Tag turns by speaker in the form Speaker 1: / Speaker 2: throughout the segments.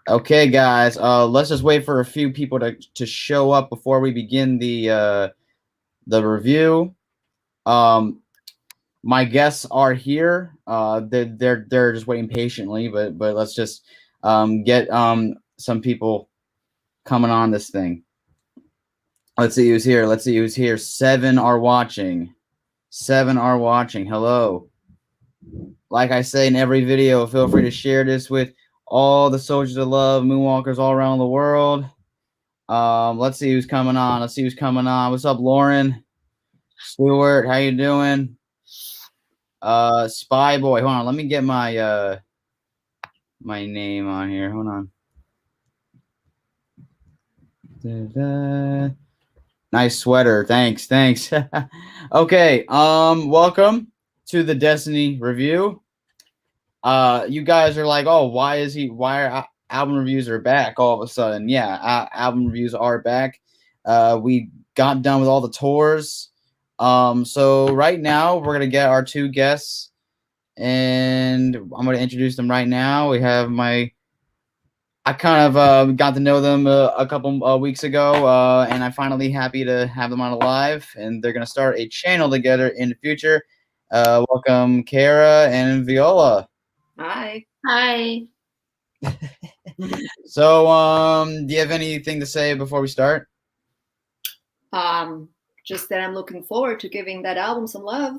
Speaker 1: Okay, guys. Let's just wait for a few people to show up before we begin the review. My guests are here. They're just waiting patiently, but let's just get some people coming on this thing. Let's see who's here. Let's see who's here. 7 are watching. 7 are watching. Hello. Like I say in every video, feel free to share this with all the soldiers of love, moonwalkers all around the world. Let's see who's coming on. Let's see who's coming on. What's up, Lauren? Stewart, how you doing? Spy Boy. Hold on, let me get my my name on here. Hold on. Da-da. Nice sweater. Thanks. Okay. Welcome to the Destiny review. You guys are like, oh, why are album reviews are back all of a sudden? Yeah, album reviews are back. We got done with all the tours. So right now we're gonna get our 2 guests, and I'm gonna introduce them right now. We have I kind of got to know them a couple weeks ago, and I'm finally happy to have them on live. And they're gonna start a channel together in the future. Welcome, Kara and Viola.
Speaker 2: Hi.
Speaker 1: So, do you have anything to say before we start?
Speaker 2: Just that I'm looking forward to giving that album some love.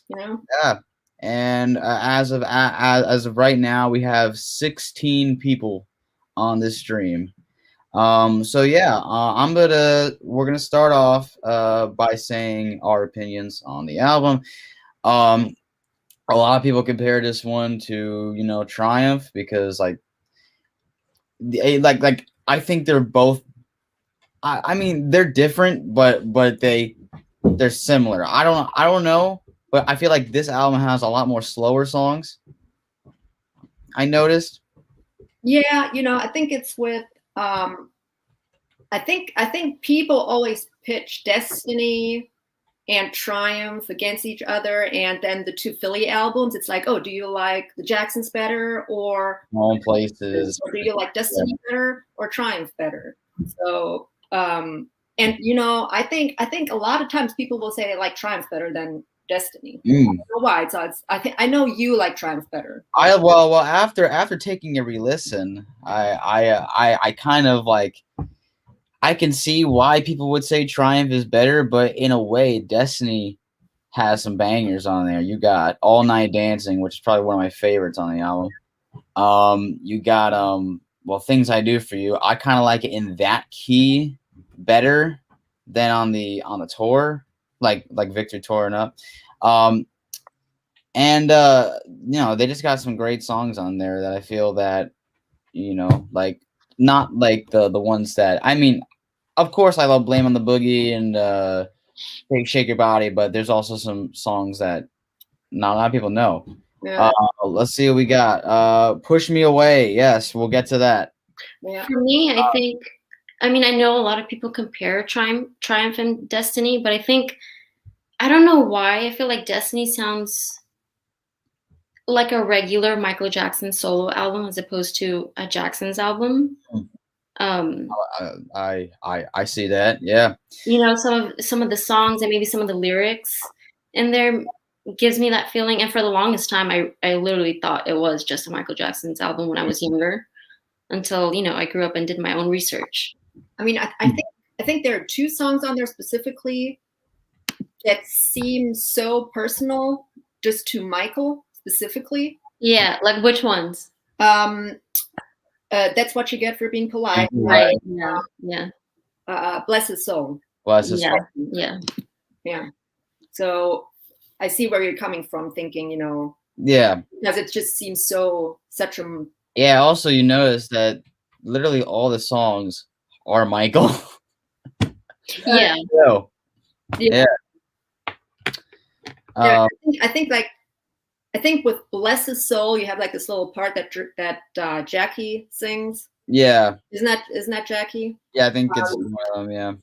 Speaker 1: Yeah. And as of right now, we have 16 people on this stream. So yeah, we're gonna start off by saying our opinions on the album. A lot of people compare this one to Triumph because like I think they're both. I mean they're different, but they're similar. I don't know. But I feel like this album has a lot more slower songs. I noticed.
Speaker 2: Yeah, I think it's with I think people always pitch Destiny and Triumph against each other, and then the 2 Philly albums, it's like, oh, do you like the Jacksons better or
Speaker 1: Small Places?
Speaker 2: Or do you like Destiny better or Triumph better? So and I think a lot of times people will say they like Triumph better than Destiny. I don't know why. So I know you like Triumph better.
Speaker 1: Well after taking a re-listen, I kind of like I can see why people would say Triumph is better, but in a way, Destiny has some bangers on there. You got All Night Dancing, which is probably one of my favorites on the album. You got Things I Do For You. I kind of like it in that key better than on the tour, like Victor touring up. And they just got some great songs on there that I feel that like not like the ones that I mean. Of course, I love Blame on the Boogie and Shake Your Body, but there's also some songs that not a lot of people know.
Speaker 2: Yeah.
Speaker 1: Let's see what we got. Push Me Away. Yes, we'll get to that.
Speaker 2: Yeah.
Speaker 3: For me, I think, I know a lot of people compare Triumph and Destiny, but I think, I don't know why, I feel like Destiny sounds like a regular Michael Jackson solo album as opposed to a Jackson's album.
Speaker 1: I see that. Yeah.
Speaker 3: Some of the songs and maybe some of the lyrics in there gives me that feeling. And for the longest time, I literally thought it was just a Michael Jackson's album when I was younger, until I grew up and did my own research.
Speaker 2: I mean, I think there are 2 songs on there specifically that seem so personal just to Michael specifically.
Speaker 3: Yeah, like which ones?
Speaker 2: That's What You Get for Being Polite.
Speaker 3: Right. Yeah.
Speaker 2: Bless His Soul.
Speaker 1: Bless His Soul.
Speaker 2: Yeah. So I see where you're coming from, thinking,
Speaker 1: Yeah.
Speaker 2: Because it just seems such a.
Speaker 1: Yeah. Also, you notice that literally all the songs are Michael.
Speaker 3: Yeah.
Speaker 1: Yeah.
Speaker 2: I think with Bless His Soul, you have like this little part that Jackie sings.
Speaker 1: Yeah.
Speaker 2: Isn't that Jackie?
Speaker 1: Yeah, I think it's one of them. Yeah.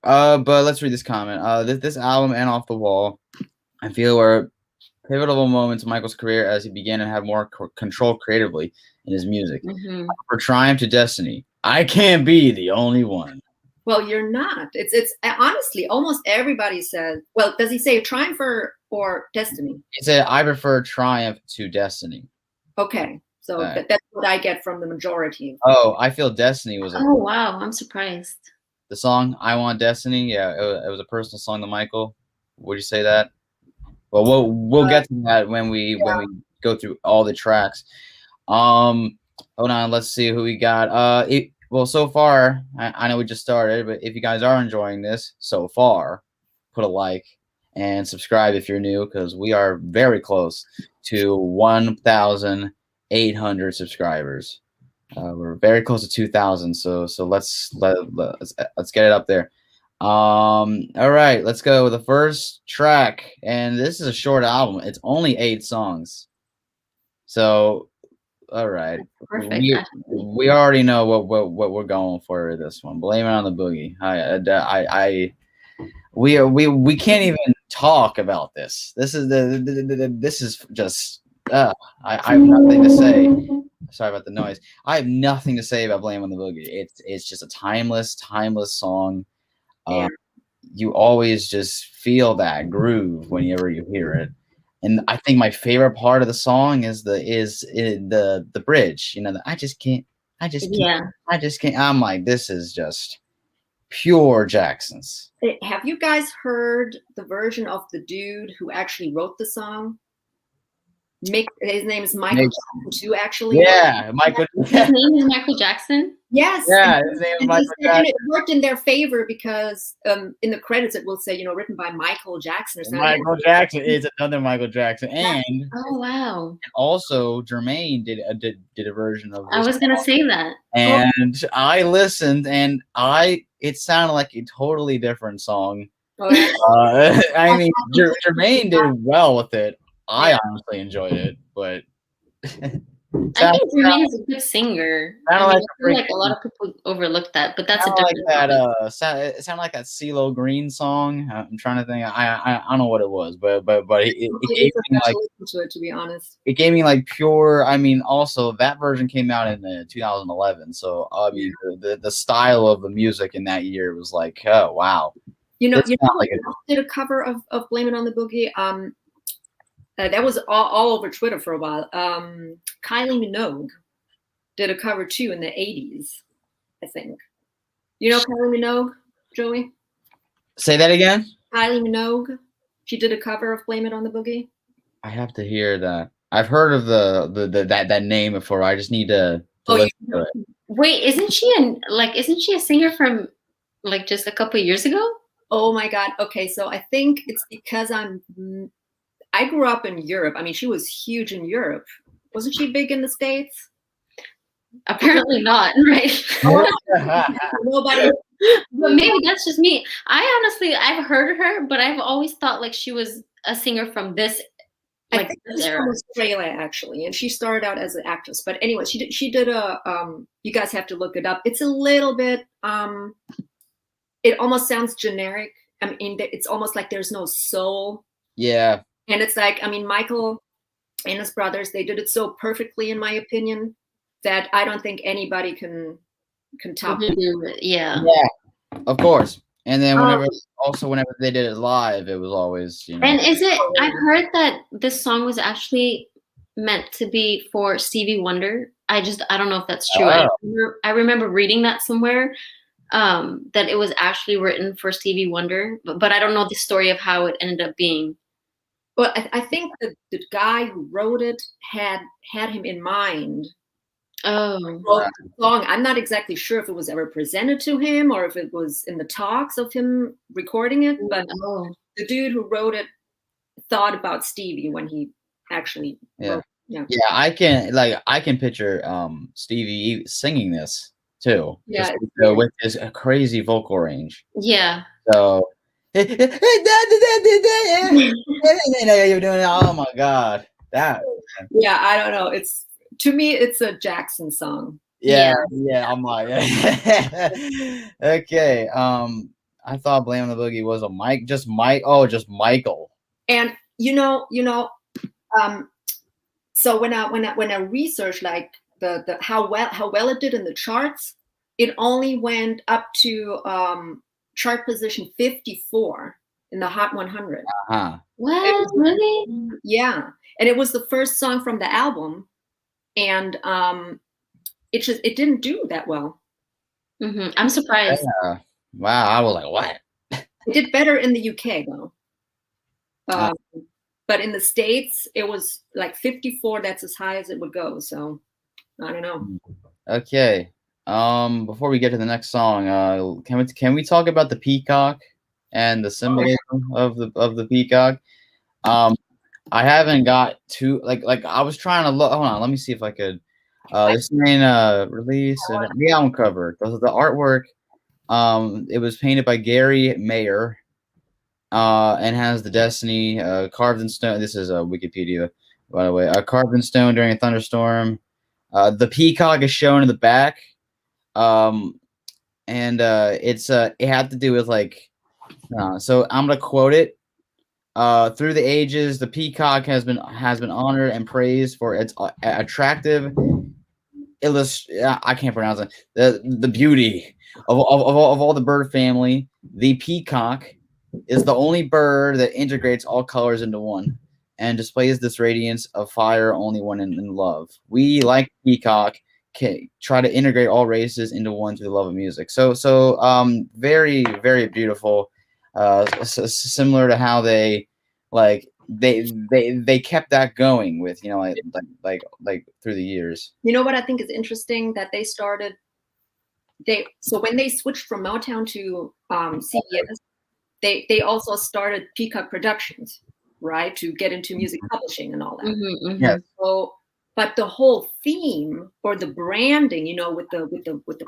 Speaker 1: But let's read this comment. This album and Off the Wall, I feel are pivotal moments in Michael's career as he began to have more control creatively in his music.
Speaker 3: Mm-hmm.
Speaker 1: For Triumph to Destiny, I can't be the only one.
Speaker 2: Well, you're not. It's honestly almost everybody says. Well, does he say Triumph or Destiny?
Speaker 1: He said, "I prefer Triumph to Destiny."
Speaker 2: Okay, so that's what I get from the majority.
Speaker 1: Oh, I feel Destiny was.
Speaker 3: Oh wow, I'm surprised.
Speaker 1: The song "I Want Destiny," yeah, it was a personal song to Michael. Would you say that? Well, we'll get to that when we go through all the tracks. Hold on, let's see who we got. Well, so far, I know we just started, but if you guys are enjoying this so far, put a like and subscribe if you're new, because we are very close to 1,800 subscribers. We're very close to 2,000, so let's get it up there. All right, let's go with the first track, and this is a short album. It's only 8 songs, so. All right.
Speaker 3: Perfect.
Speaker 1: We already know what we're going for with this one. Blame it on the boogie. We can't even talk about this. This is just I have nothing to say. Sorry about the noise. I have nothing to say about Blame on the Boogie. It's just a timeless song. You always just feel that groove whenever you hear it. And I think my favorite part of the song is the bridge. You know, I just can't. I'm like, this is just pure Jackson's.
Speaker 2: Have you guys heard the version of the dude who actually wrote the song? His name is Michael Jackson too, actually.
Speaker 1: Yeah, Michael.
Speaker 3: His name is Michael Jackson?
Speaker 2: Yes.
Speaker 1: Yeah, his name is Michael Jackson.
Speaker 2: It worked in their favor because in the credits it will say, written by Michael Jackson or something.
Speaker 1: Michael Jackson is another Michael Jackson. And
Speaker 3: oh wow.
Speaker 1: And also Jermaine did a version of this.
Speaker 3: I was gonna say that.
Speaker 1: And I listened and it sounded like a totally different song.
Speaker 2: Oh, yeah.
Speaker 1: I mean Jermaine did well with it. I honestly enjoyed it, but
Speaker 3: I think Jermaine is a good singer. I feel like a lot of people overlook that, but that's a different
Speaker 1: it sounded like that CeeLo Green song. I'm trying to think. I don't know what it was, but it gave me like
Speaker 2: to it, to be honest.
Speaker 1: It gave me like pure. I mean, also that version came out in 2011, so I mean the style of the music in that year was like, oh wow.
Speaker 2: Did a cover of "Blame It on the Boogie." That was all over Twitter for a while. Kylie Minogue did a cover too in the 80s, I think. You know Kylie Minogue, Joey?
Speaker 1: Say that again?
Speaker 2: Kylie Minogue. She did a cover of "Blame It on the Boogie."
Speaker 1: I have to hear that. I've heard of that name before. I just need to listen to it.
Speaker 3: Wait, isn't she a singer from like just a couple of years ago?
Speaker 2: Oh my God. Okay, so I think it's because I grew up in Europe. I mean, she was huge in Europe. Wasn't she big in the States?
Speaker 3: Apparently not, right?
Speaker 2: Nobody.
Speaker 3: But maybe that's just me. I've heard her, but I've always thought like she was a singer from this.
Speaker 2: I think she's from Australia actually, and she started out as an actress. But anyway, she did a. You guys have to look it up. It's a little bit. It almost sounds generic. I mean, it's almost like there's no soul.
Speaker 1: Yeah.
Speaker 2: And it's like, I mean, Michael and his brothers, they did it so perfectly, in my opinion, that I don't think anybody can top it.
Speaker 3: Yeah.
Speaker 1: Yeah, of course. And then whenever they did it live, it was always,
Speaker 3: And I've heard that this song was actually meant to be for Stevie Wonder. I don't know if that's true.
Speaker 1: Oh.
Speaker 3: I remember reading that somewhere, that it was actually written for Stevie Wonder, but I don't know the story of how it ended up being.
Speaker 2: Well, I think the guy who wrote it had him in mind.
Speaker 3: Oh,
Speaker 2: wrote the song. I'm not exactly sure if it was ever presented to him or if it was in the talks of him recording it. But the dude who wrote it thought about Stevie when he actually wrote it.
Speaker 1: Yeah, I can picture Stevie singing this too.
Speaker 2: Yeah,
Speaker 1: with his crazy vocal range.
Speaker 3: Yeah.
Speaker 1: So. You're doing it. Oh my God, that.
Speaker 2: Yeah, I don't know. To me, it's a Jackson song.
Speaker 1: Yeah. I'm like, okay. I thought "Blame on the Boogie" was just Michael.
Speaker 2: And you know, So when I researched like the how well it did in the charts, it only went up to chart position 54 in the Hot 100.
Speaker 1: Uh-huh.
Speaker 3: What? Really?
Speaker 2: Yeah, and it was the first song from the album, and it didn't do that well.
Speaker 3: I'm surprised.
Speaker 1: Yeah. Wow, I was like, what?
Speaker 2: It did better in the UK though. But in the States, it was like 54. That's as high as it would go. So I don't know.
Speaker 1: Okay. Before we get to the next song, can we talk about the peacock and the symbolism of the peacock? I haven't got to like I was trying to look. Hold on, let me see if I could. This main release and the album cover. The artwork. It was painted by Gary Mayer. And has the Destiny carved in stone. This is Wikipedia, by the way. Carved in stone during a thunderstorm. The peacock is shown in the back, and it had to do with like. So I'm gonna quote it. Through the ages, the peacock has been honored and praised for its attractive. I can't pronounce it. The beauty of all the bird family. The peacock is the only bird that integrates all colors into one and displays this radiance of fire only when in love. We, like peacock, can try to integrate all races into one through the love of music. So very, very beautiful. Similar to how they they kept that going with, you know, like through the years.
Speaker 2: You know what I think is interesting that so when they switched from Motown to CBS, they also started Peacock Productions, right, to get into music publishing and all that.
Speaker 1: Yeah.
Speaker 2: So, but the whole theme or the branding, you know, with the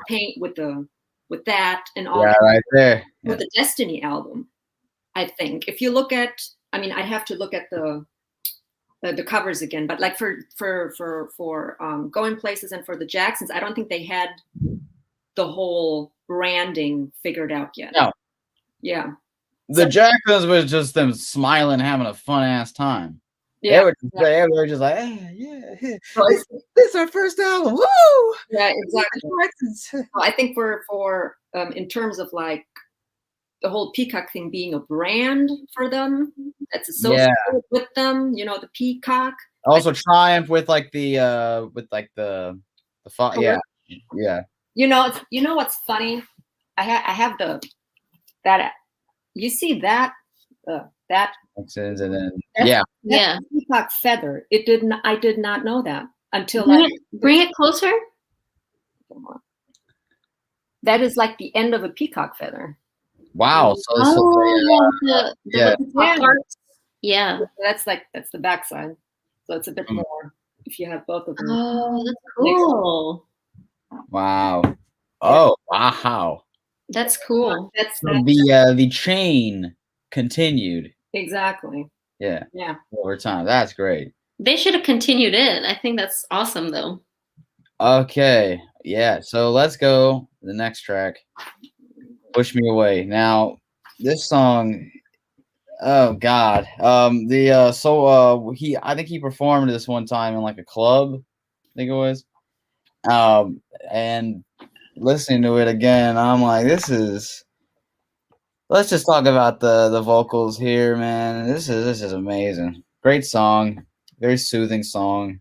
Speaker 2: paint, with that and all that,
Speaker 1: right there.
Speaker 2: with the Destiny album, I think if you look at, I mean, I'd have to look at the covers again, but like for Going Places and for the Jacksons, I don't think they had the whole branding figured out yet.
Speaker 1: No.
Speaker 2: Yeah.
Speaker 1: The Jacksons was just them smiling, having a fun ass time.
Speaker 2: Yeah.
Speaker 1: They were just like, yeah.
Speaker 2: So
Speaker 1: this is our first album. Woo!
Speaker 2: Yeah, exactly. So I think for in terms of like the whole peacock thing being a brand for them that's associated with them, you know, the peacock.
Speaker 1: Also Triumph with like the yeah.
Speaker 2: You know what's funny? I have that. You see that that.
Speaker 1: And then
Speaker 2: that's peacock feather. I did not know that until
Speaker 3: bring it closer.
Speaker 2: That is like the end of a peacock feather.
Speaker 1: Wow.
Speaker 3: Yeah.
Speaker 2: That's the backside. So it's a bit more if you have both of them.
Speaker 3: Oh, that's cool.
Speaker 1: Wow. Oh, wow.
Speaker 3: That's cool.
Speaker 2: That's
Speaker 1: the chain continued.
Speaker 2: Exactly.
Speaker 1: Yeah.
Speaker 2: Yeah.
Speaker 1: Over time. That's great.
Speaker 3: They should have continued it. I think that's awesome though.
Speaker 1: Okay. Yeah. So let's go to the next track. Push Me Away. Now, this song, oh God. I think he performed this one time in like a club, I think it was. And listening to it again, I'm like, let's just talk about the vocals here, man. This is amazing. Great song. Very soothing song.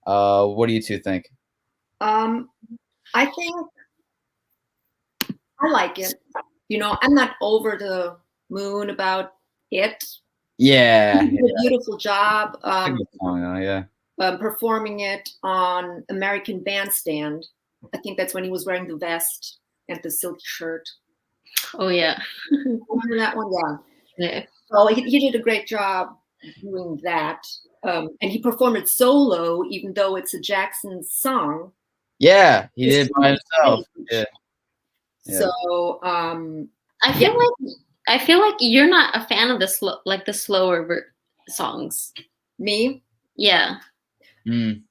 Speaker 1: What do you two think?
Speaker 2: I think I like it. You know, I'm not over the moon about it.
Speaker 1: Yeah.
Speaker 2: He did a beautiful job performing it on American Bandstand. I think that's when he was wearing the vest and the silk shirt.
Speaker 3: Oh yeah.
Speaker 2: Remember that one?
Speaker 3: Yeah.
Speaker 2: So he did a great job doing that. And he performed it solo, even though it's a Jackson song.
Speaker 1: Yeah, he did by himself. Yeah.
Speaker 2: So
Speaker 3: I feel like you're not a fan of the slower songs.
Speaker 2: Me?
Speaker 3: Yeah.
Speaker 1: Depends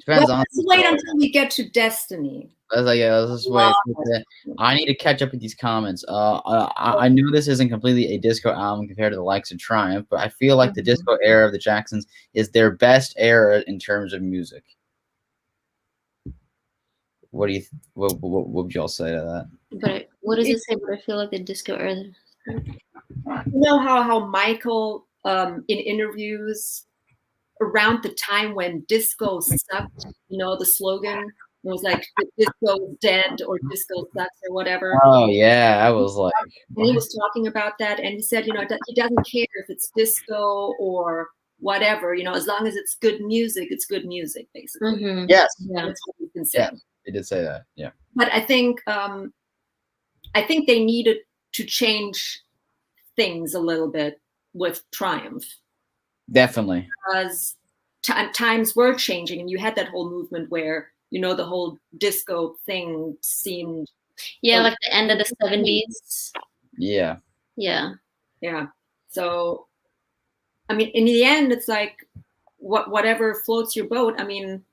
Speaker 2: let's
Speaker 1: on
Speaker 2: wait until we get to Destiny.
Speaker 1: I was like, yeah, let's just wait. I need to catch up with these comments. I know this isn't completely a disco album compared to the likes of Triumph, but I feel like the disco era of the Jacksons is their best era in terms of music. What do you? What would y'all say to that?
Speaker 3: But what does it say? But I feel like the disco era.
Speaker 2: You know how Michael in interviews around the time when disco sucked, you know, the slogan was like disco is dead or disco sucks or whatever.
Speaker 1: Oh yeah, I was like,
Speaker 2: and he was talking about that, and he said, you know, he doesn't care if it's disco or whatever, you know, as long as it's good music, basically.
Speaker 3: Mm-hmm.
Speaker 1: Yes,
Speaker 3: yeah,
Speaker 2: that's what you can say.
Speaker 1: Yeah, they did say that. Yeah,
Speaker 2: but I think they needed to change things a little bit with Triumph.
Speaker 1: Definitely.
Speaker 2: Because times were changing, and you had that whole movement where, you know, the whole disco thing seemed.
Speaker 3: Yeah, like the end of the 70s.
Speaker 1: Yeah.
Speaker 3: Yeah.
Speaker 2: Yeah. So, I mean, in the end, it's like whatever floats your boat. I mean,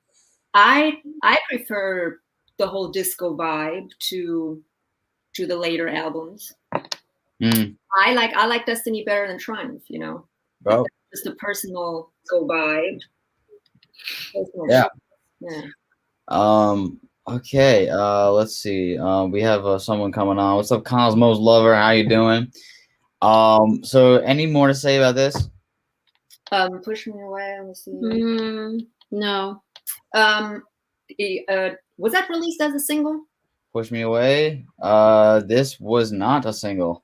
Speaker 2: I prefer the whole disco vibe to the later albums.
Speaker 1: Mm.
Speaker 2: I like Destiny better than Triumph, you know.
Speaker 1: Oh.
Speaker 2: Just a personal vibe.
Speaker 1: Yeah.
Speaker 2: Yeah.
Speaker 1: Okay. Let's see. We have someone coming on. What's up, Cosmos Lover? How you doing? So any more to say about this?
Speaker 2: Push Me Away. Let me see.
Speaker 3: No.
Speaker 2: Was that released as a single?
Speaker 1: Push Me Away. This was not a single.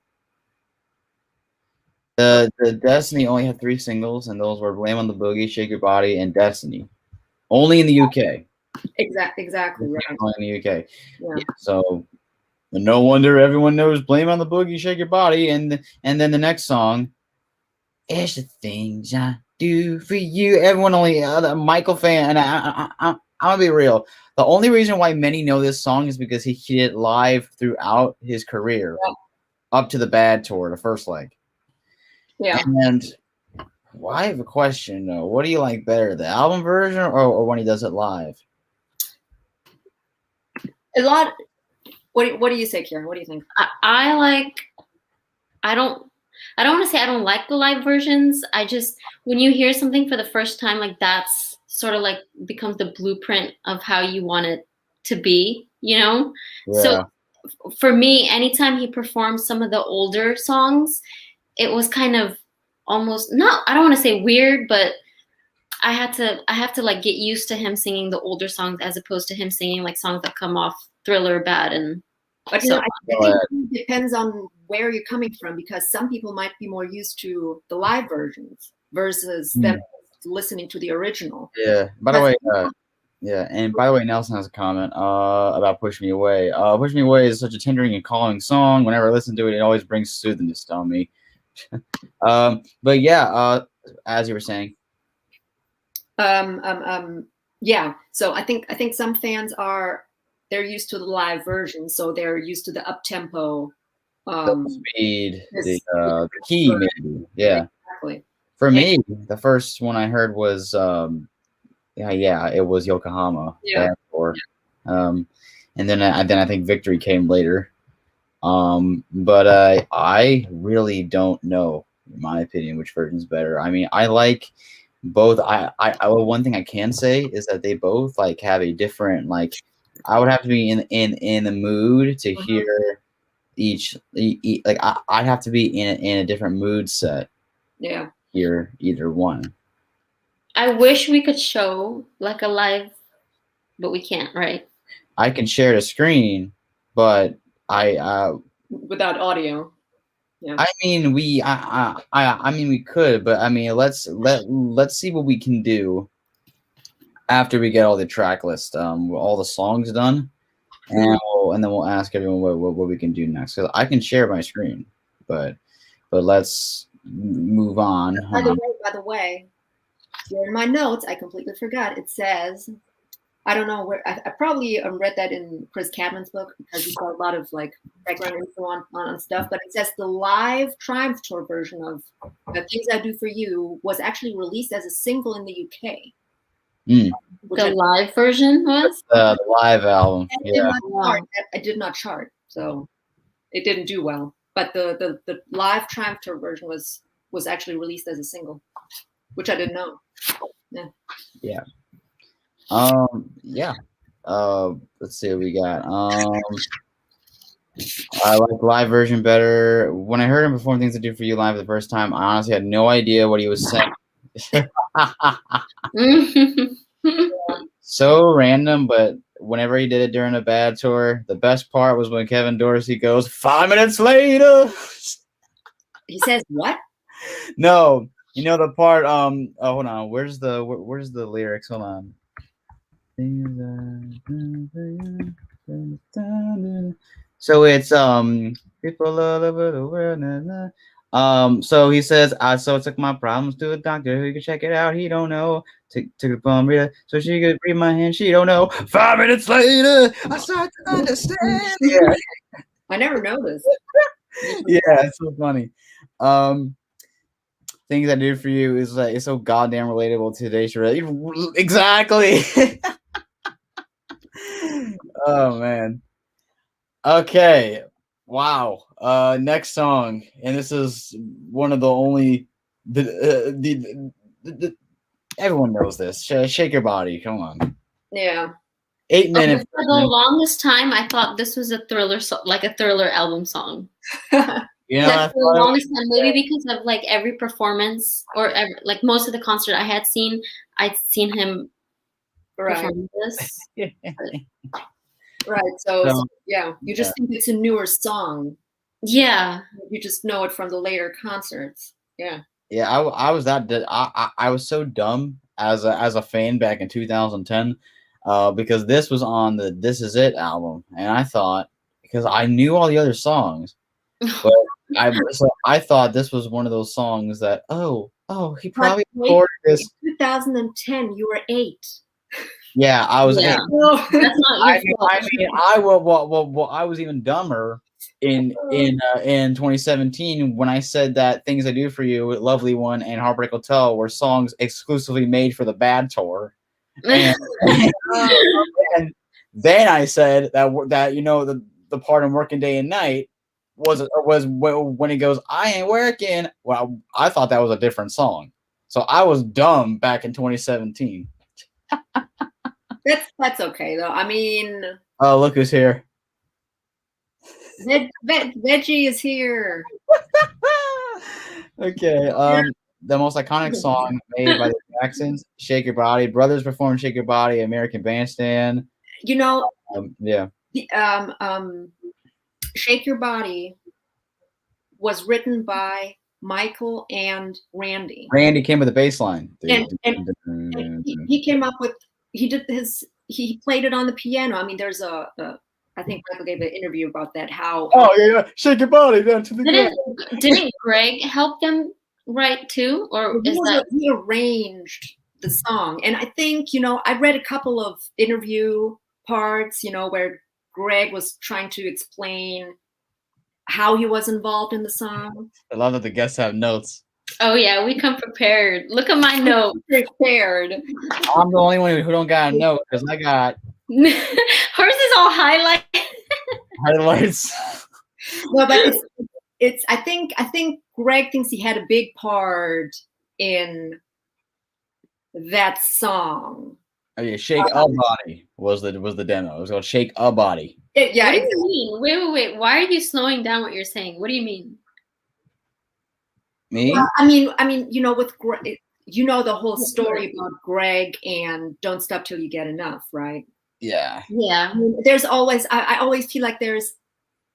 Speaker 1: The Destiny only had 3 singles, and those were "Blame on the Boogie," "Shake Your Body," and "Destiny." Only in the UK.
Speaker 2: Exactly right.
Speaker 1: Only in the UK.
Speaker 2: Yeah.
Speaker 1: So no wonder everyone knows "Blame on the Boogie," "Shake Your Body," and then the next song, "It's the Things I Do for You." Everyone only Michael fan, and I'm gonna be real. The only reason why many know this song is because he did it live throughout his career, up to the Bad tour, the first leg.
Speaker 2: Yeah.
Speaker 1: And well, I have a question though. What do you like better, the album version or when he does it live?
Speaker 2: A lot. What do you say, Kieran? What do you think?
Speaker 3: I don't want to say I don't like the live versions. I just, when you hear something for the first time, like that's sort of like becomes the blueprint of how you want it to be, you know?
Speaker 1: Yeah.
Speaker 3: So for me, anytime he performed some of the older songs, it was kind of almost not, I don't want to say weird, but I have to like get used to him singing the older songs as opposed to him singing like songs that come off Thriller bad. And
Speaker 2: but you know, I think it depends on where you're coming from, because some people might be more used to the live versions versus them listening to the original.
Speaker 1: Yeah. By the way, yeah, and by the way, Nelson has a comment about "Push Me Away." "Push Me Away" is such a tendering and calming song. Whenever I listen to it, it always brings soothingness on me. But yeah, as you were saying.
Speaker 2: Yeah. So I think some fans they're used to the live version, so they're used to the up tempo,
Speaker 1: the speed, the key, maybe. Yeah.
Speaker 2: Exactly.
Speaker 1: For me, the first one I heard was it was Yokohama.
Speaker 2: Yeah.
Speaker 1: And then I think Victory came later. But I really don't know, in my opinion, which version's better. I mean, I like both. I one thing I can say is that they both like have a different, like, I would have to be in the mood to hear each like I'd have to be in a different mood set.
Speaker 2: Yeah.
Speaker 1: Hear either one.
Speaker 3: I wish we could show like a live, but we can't, right?
Speaker 1: I can share the screen, but
Speaker 2: without audio. Yeah.
Speaker 1: I mean, I mean, we could, but I mean, let's see what we can do after we get all the track list, all the songs done, and then we'll ask everyone what we can do next. Because I can share my screen, but let's move on.
Speaker 2: By the way, here in my notes, I completely forgot. It says, I don't know where, I probably read that in Chris Cadman's book, because he's got a lot of like background info on stuff, but it says the live Triumph Tour version of "Things I Do For You" was actually released as a single in the UK.
Speaker 1: Mm.
Speaker 3: The live version was
Speaker 1: The live album. Yeah.
Speaker 2: It did not chart, so it didn't do well. But the live Triumph Tour version was actually released as a single, which I didn't know.
Speaker 1: Yeah. Yeah. Let's see what we got. I like live version better. When I heard him perform Things I Do For You live the first time, I honestly had no idea what he was saying. So random, but whenever he did it during a bad tour, the best part was when Kevin Dorsey goes, 5 minutes later.
Speaker 2: He says what?
Speaker 1: No, you know the part. Oh, hold on. Where's the lyrics? Hold on. So it's people all over the world. So he says, I took my problems to a doctor who could check it out. He don't know. Took the phone reader so she could read my hand. She don't know. 5 minutes later, I start to understand. Yeah.
Speaker 2: I never noticed.
Speaker 1: Yeah, it's so funny. Things I Do For You is like it's so goddamn relatable to today's show. Exactly. Oh man. Okay. Wow. Next song, and this is one of the only everyone knows this. Shake Your Body. Come on.
Speaker 2: Yeah.
Speaker 1: 8 minutes.
Speaker 3: For the longest time, I thought this was a Thriller like a Thriller album song.
Speaker 1: Yeah.
Speaker 3: For the longest time, maybe because of like every performance or like most of the concert I had seen, I'd seen him perform this.
Speaker 2: Right. So yeah, you just think it's a newer song.
Speaker 3: Yeah.
Speaker 2: You just know it from the later concerts. Yeah.
Speaker 1: Yeah, I was I was so dumb as a fan back in 2010, because this was on the This Is It album, and I thought because I knew all the other songs, but I thought this was one of those songs that he probably recorded this.
Speaker 2: In 2010, you were 8.
Speaker 1: Yeah, I was 8.
Speaker 3: That's not your fault.
Speaker 1: I mean, I was even dumber in 2017 when I said that Things I Do For You, Lovely One, and Heartbreak Hotel were songs exclusively made for the Bad tour. And then I said that you know the part in Working Day and Night was when he goes, I ain't working. Well, I thought that was a different song, so I was dumb back in 2017.
Speaker 2: That's okay though. I mean,
Speaker 1: oh, look who's here.
Speaker 2: Veggie is here.
Speaker 1: Okay. The most iconic song made by the Jacksons, "Shake Your Body." Brothers performed "Shake Your Body," American Bandstand.
Speaker 2: You know,
Speaker 1: yeah.
Speaker 2: "Shake Your Body" was written by Michael and Randy.
Speaker 1: Randy came with a bass line.
Speaker 2: And he came up with. He played it on the piano. I mean, there's I think Michael gave an interview about that. How?
Speaker 1: Oh yeah, shake your body down to the ground.
Speaker 3: Didn't Greg help them write too, or
Speaker 2: he arranged the song? And I think I read a couple of interview parts, where Greg was trying to explain how he was involved in the song.
Speaker 1: I love that the guests have notes.
Speaker 3: Oh yeah, we come prepared. Look at my note.
Speaker 2: Prepared.
Speaker 1: I'm the only one who don't got a note because I got
Speaker 3: hers is all highlights.
Speaker 2: No, but it's. I think Greg thinks he had a big part in that song.
Speaker 1: Oh yeah, "Shake a Body" was the demo. It was called "Shake a Body."
Speaker 2: Yeah.
Speaker 3: What do you mean? Wait. Why are you slowing down what you're saying? What do you mean?
Speaker 1: Me?
Speaker 2: I mean, with Greg, the whole story about Greg and "Don't Stop Till You Get Enough," right?
Speaker 1: Yeah.
Speaker 3: Yeah.
Speaker 2: I mean, there's always. I always feel like there's,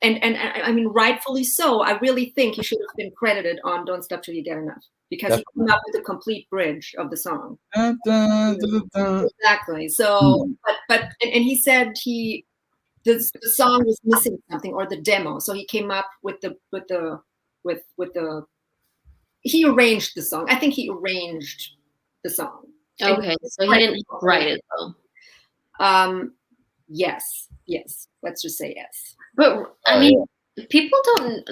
Speaker 2: and I mean, rightfully so. I really think he should have been credited on "Don't Stop Till You Get Enough" because he came up with a complete bridge of the song. Exactly. So, but he said the song was missing something, or the demo. So he came up with the. He arranged the song. I think he arranged the song.
Speaker 3: Okay, so he didn't write it though.
Speaker 2: Yes. Let's just say yes.
Speaker 3: But I mean, people don't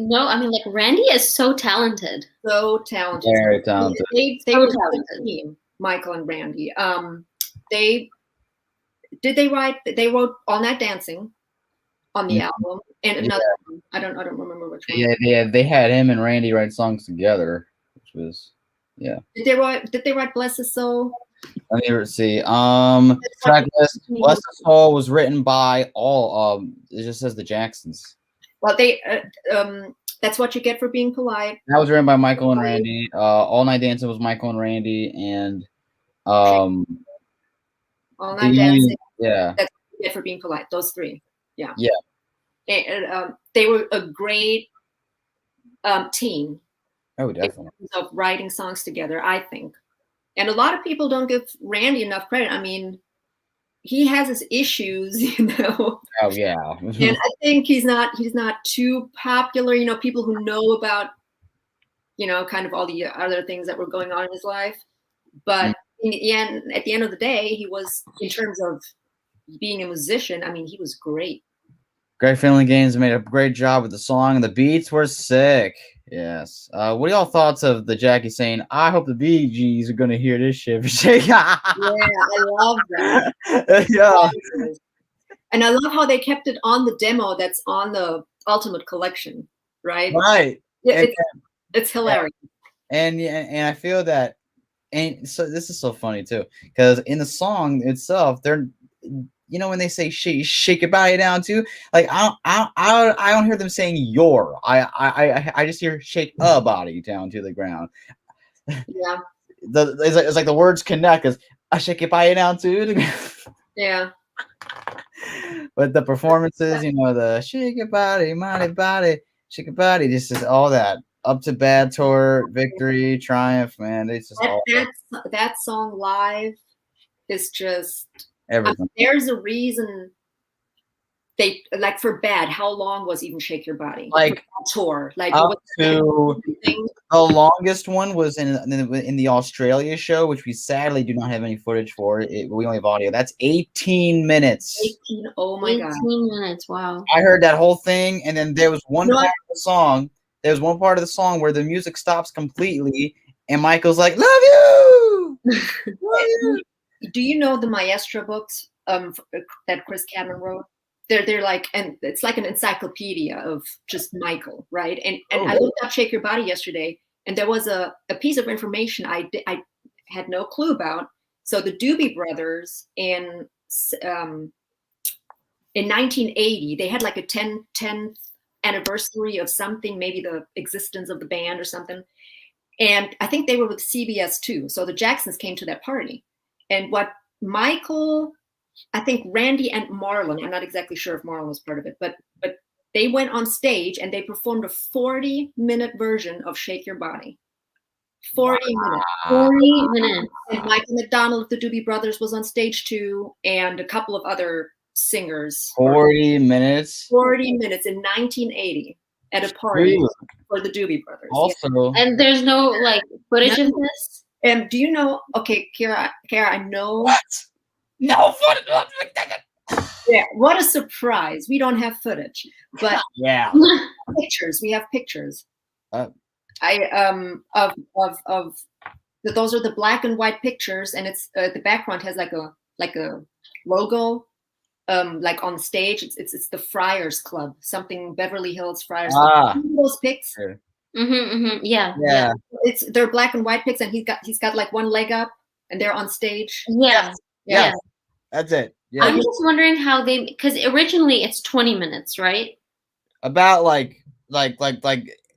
Speaker 3: know. I mean, like Randy is so talented.
Speaker 2: So talented.
Speaker 1: Very talented.
Speaker 2: They
Speaker 3: So
Speaker 2: were
Speaker 3: talented.
Speaker 2: a team. Michael and Randy. They wrote All Night Dancing on the album, and another one. I don't remember which one.
Speaker 1: Yeah, they had him and Randy write songs together, which was
Speaker 2: Did they write Bless His Soul?
Speaker 1: Let me see. Track list. Bless His Soul was written by all. It just says the Jacksons.
Speaker 2: Well, that's what you get for being polite.
Speaker 1: That was written by Michael and Randy. All Night Dancing was Michael and Randy, and
Speaker 2: All Night Dancing.
Speaker 1: Yeah.
Speaker 2: That's what you get for being polite. Those three. Yeah.
Speaker 1: Yeah.
Speaker 2: And, they were a great team.
Speaker 1: Oh, definitely.
Speaker 2: Of writing songs together, I think. And a lot of people don't give Randy enough credit. I mean, he has his issues, you know.
Speaker 1: Oh yeah.
Speaker 2: And I think he's not too popular. You know, people who know about, you know, kind of all the other things that were going on in his life. But at the end of the day, he was, in terms of being a musician, I mean, he was great.
Speaker 1: Great Feeling Games made a great job with the song. The beats were sick. Yes. What are y'all thoughts of the Jackie saying, "I hope the Bee Gees are gonna hear this shit"?
Speaker 2: Yeah, I love that.
Speaker 1: Yeah.
Speaker 2: And I love how they kept it on the demo that's on the Ultimate Collection, right?
Speaker 1: Right.
Speaker 2: Yeah, it's hilarious.
Speaker 1: And I feel that, and so this is so funny too, because in the song itself, they're, you know, when they say shake your body down too, like I don't hear them saying your. I just hear shake a body down to the ground.
Speaker 2: Yeah.
Speaker 1: It's like the words connect, because I shake your body down too.
Speaker 2: Yeah.
Speaker 1: But the performances, you know, the shake your body, mighty body, shake your body, just is all that. Up to Bad Tour, Victory, Triumph, man. It's just
Speaker 2: that song live is just
Speaker 1: everything.
Speaker 2: There's a reason they, like, for Bad, how long was even Shake Your Body?
Speaker 1: Like
Speaker 2: tour, like
Speaker 1: up to the longest one was in the Australia show, which we sadly do not have any footage for. We only have audio. That's 18 minutes.
Speaker 2: 18. Oh my god.
Speaker 3: 18 minutes. Wow.
Speaker 1: I heard that whole thing, and then there was one part of the song. There's one part of the song where the music stops completely, and Michael's like, "Love you." Love you.
Speaker 2: Do you know the Maestro books that Chris Cameron wrote? They're like, and it's like an encyclopedia of just Michael, right? And I looked up Shake Your Body yesterday, and there was a piece of information I had no clue about. So the Doobie Brothers in 1980, they had like a 10th anniversary of something, maybe the existence of the band or something. And I think they were with CBS too. So the Jacksons came to that party. And what Michael, I think Randy and Marlon, I'm not exactly sure if Marlon was part of it, but they went on stage and they performed a 40-minute version of Shake Your Body. 40 minutes.
Speaker 3: 40 minutes.
Speaker 2: And Michael McDonald of the Doobie Brothers was on stage too, and a couple of other singers.
Speaker 1: 40 minutes?
Speaker 2: 40 minutes in 1980 at a party for the Doobie Brothers.
Speaker 1: Also.
Speaker 3: Yeah. And there's no, like, footage of this?
Speaker 2: And do you know, okay, Kara, I know.
Speaker 1: What? No footage.
Speaker 2: Yeah, what a surprise. We don't have footage, but
Speaker 1: yeah,
Speaker 2: pictures. We have pictures.
Speaker 1: Those
Speaker 2: are the black and white pictures, and it's the background has like a logo, like on stage. It's the Friars Club, something Beverly Hills Friars Club. Those pics.
Speaker 1: Sure.
Speaker 3: Yeah.
Speaker 2: They're black and white pics, and he's got like one leg up, and they're on stage.
Speaker 3: Yeah.
Speaker 1: That's it. Yeah.
Speaker 3: I'm just wondering how because originally it's 20 minutes, right?
Speaker 1: About like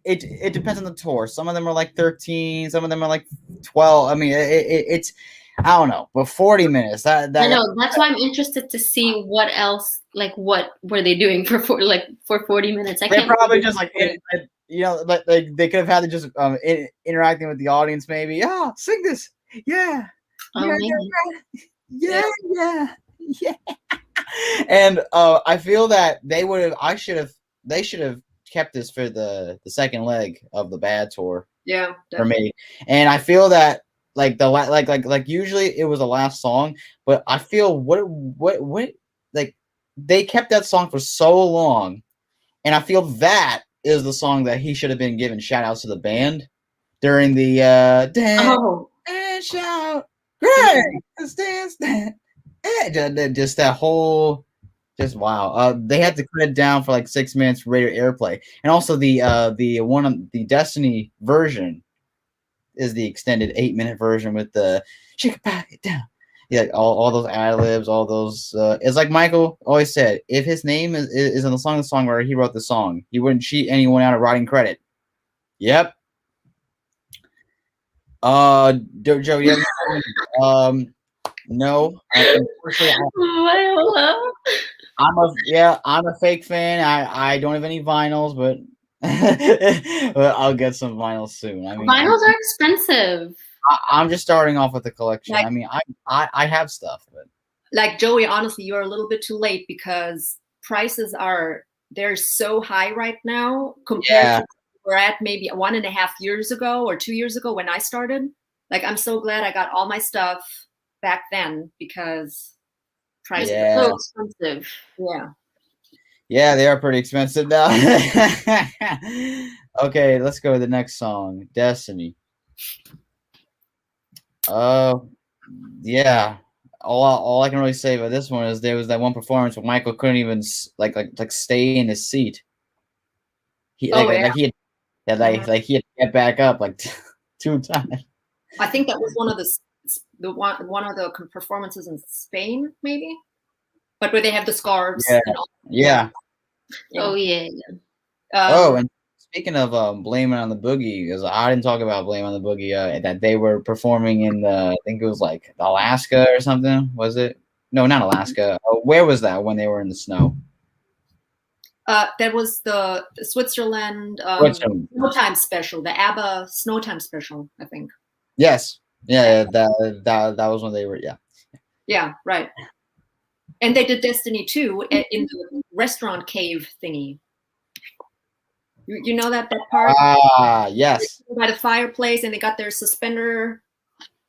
Speaker 1: it depends on the tour. Some of them are like 13, some of them are like 12. I mean, it's I don't know, but 40 minutes. I
Speaker 3: know. That's why I'm interested to see what else, like, what were they doing for 40 minutes?
Speaker 1: They're probably just like, you know, like they could have had to just interacting with the audience, maybe. Yeah, sing this. Yeah.
Speaker 3: Oh,
Speaker 1: yeah. And I feel that they should have kept this for the second leg of the Bad Tour.
Speaker 2: Yeah, definitely.
Speaker 1: For me. And I feel that like usually it was the last song, but I feel what like they kept that song for so long, and I feel that is the song that he should have been given shout outs to the band during the dance and shout. Greg, just that whole, just wow. They had to cut it down for like 6 minutes for radio airplay, and also the Destiny version is the extended 8-minute version with the shake it back it down. Yeah, all those ad libs, all those. It's like Michael always said: if his name is in the songwriter, he wrote the song. He wouldn't cheat anyone out of writing credit. Yep. Joe, you have any, no.
Speaker 3: Hello.
Speaker 1: I'm a fake fan. I don't have any vinyls, but but I'll get some vinyls soon. I mean,
Speaker 3: Vinyls are expensive.
Speaker 1: I'm just starting off with the collection.
Speaker 2: Like,
Speaker 1: I mean, I have stuff, but
Speaker 2: like Joey, honestly, you're a little bit too late because prices they're so high right now compared to where we're at maybe 1.5 years ago or 2 years ago when I started. Like, I'm so glad I got all my stuff back then because prices are
Speaker 3: so expensive.
Speaker 1: Yeah, they are pretty expensive now. Okay, let's go to the next song, Destiny. Yeah. All I can really say about this one is there was that one performance where Michael couldn't even like stay in his seat. He he had to get back up like 2 times.
Speaker 2: I think that was one of the performances in Spain, maybe, but where they have the scarves.
Speaker 1: Yeah.
Speaker 2: And all.
Speaker 1: Yeah.
Speaker 3: Oh yeah.
Speaker 1: And speaking of blaming on the Boogie, because I didn't talk about blame on the Boogie, that they were performing in I think it was like Alaska or something. Was it? No, not Alaska. Where was that when they were in the snow?
Speaker 2: That was the Switzerland Snowtime special, the ABBA Snowtime special, I think.
Speaker 1: Yes. Yeah, that was when they were. Yeah.
Speaker 2: Yeah, right. And they did Destiny too in the restaurant cave thingy. You know that part?
Speaker 1: Yes.
Speaker 2: By the fireplace, and they got their suspender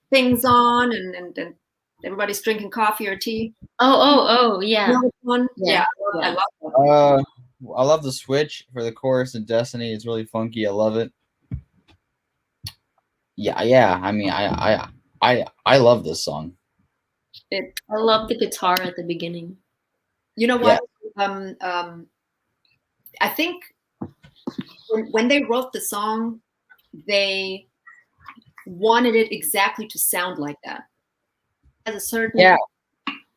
Speaker 2: things on, and everybody's drinking coffee or tea.
Speaker 3: Oh, yeah.
Speaker 2: You know one? Yeah. I love
Speaker 1: that. I love the switch for the chorus in Destiny. It's really funky. I love it. Yeah. I mean, I love this song.
Speaker 3: I love the guitar at the beginning.
Speaker 2: You know what? Yeah. I think when they wrote the song, they wanted it exactly to sound like that. As a certain,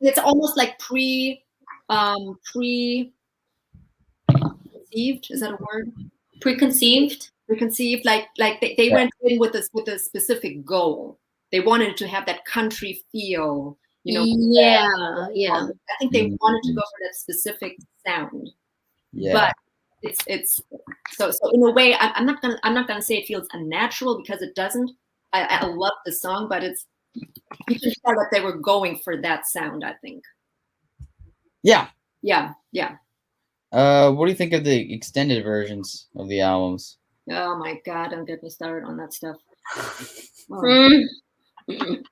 Speaker 2: it's almost like preconceived. Is that a word?
Speaker 3: Preconceived.
Speaker 2: Like they went in with a specific goal. They wanted to have that country feel. You know.
Speaker 3: Yeah.
Speaker 2: I think they wanted to go for that specific sound.
Speaker 1: Yeah.
Speaker 2: But it's so in a way, I'm not gonna say it feels unnatural because it doesn't. I love the song, but you can tell that they were going for that sound, I think. Yeah.
Speaker 1: What do you think of the extended versions of the albums?
Speaker 2: Oh my God! Don't get me started on that stuff. Wait. An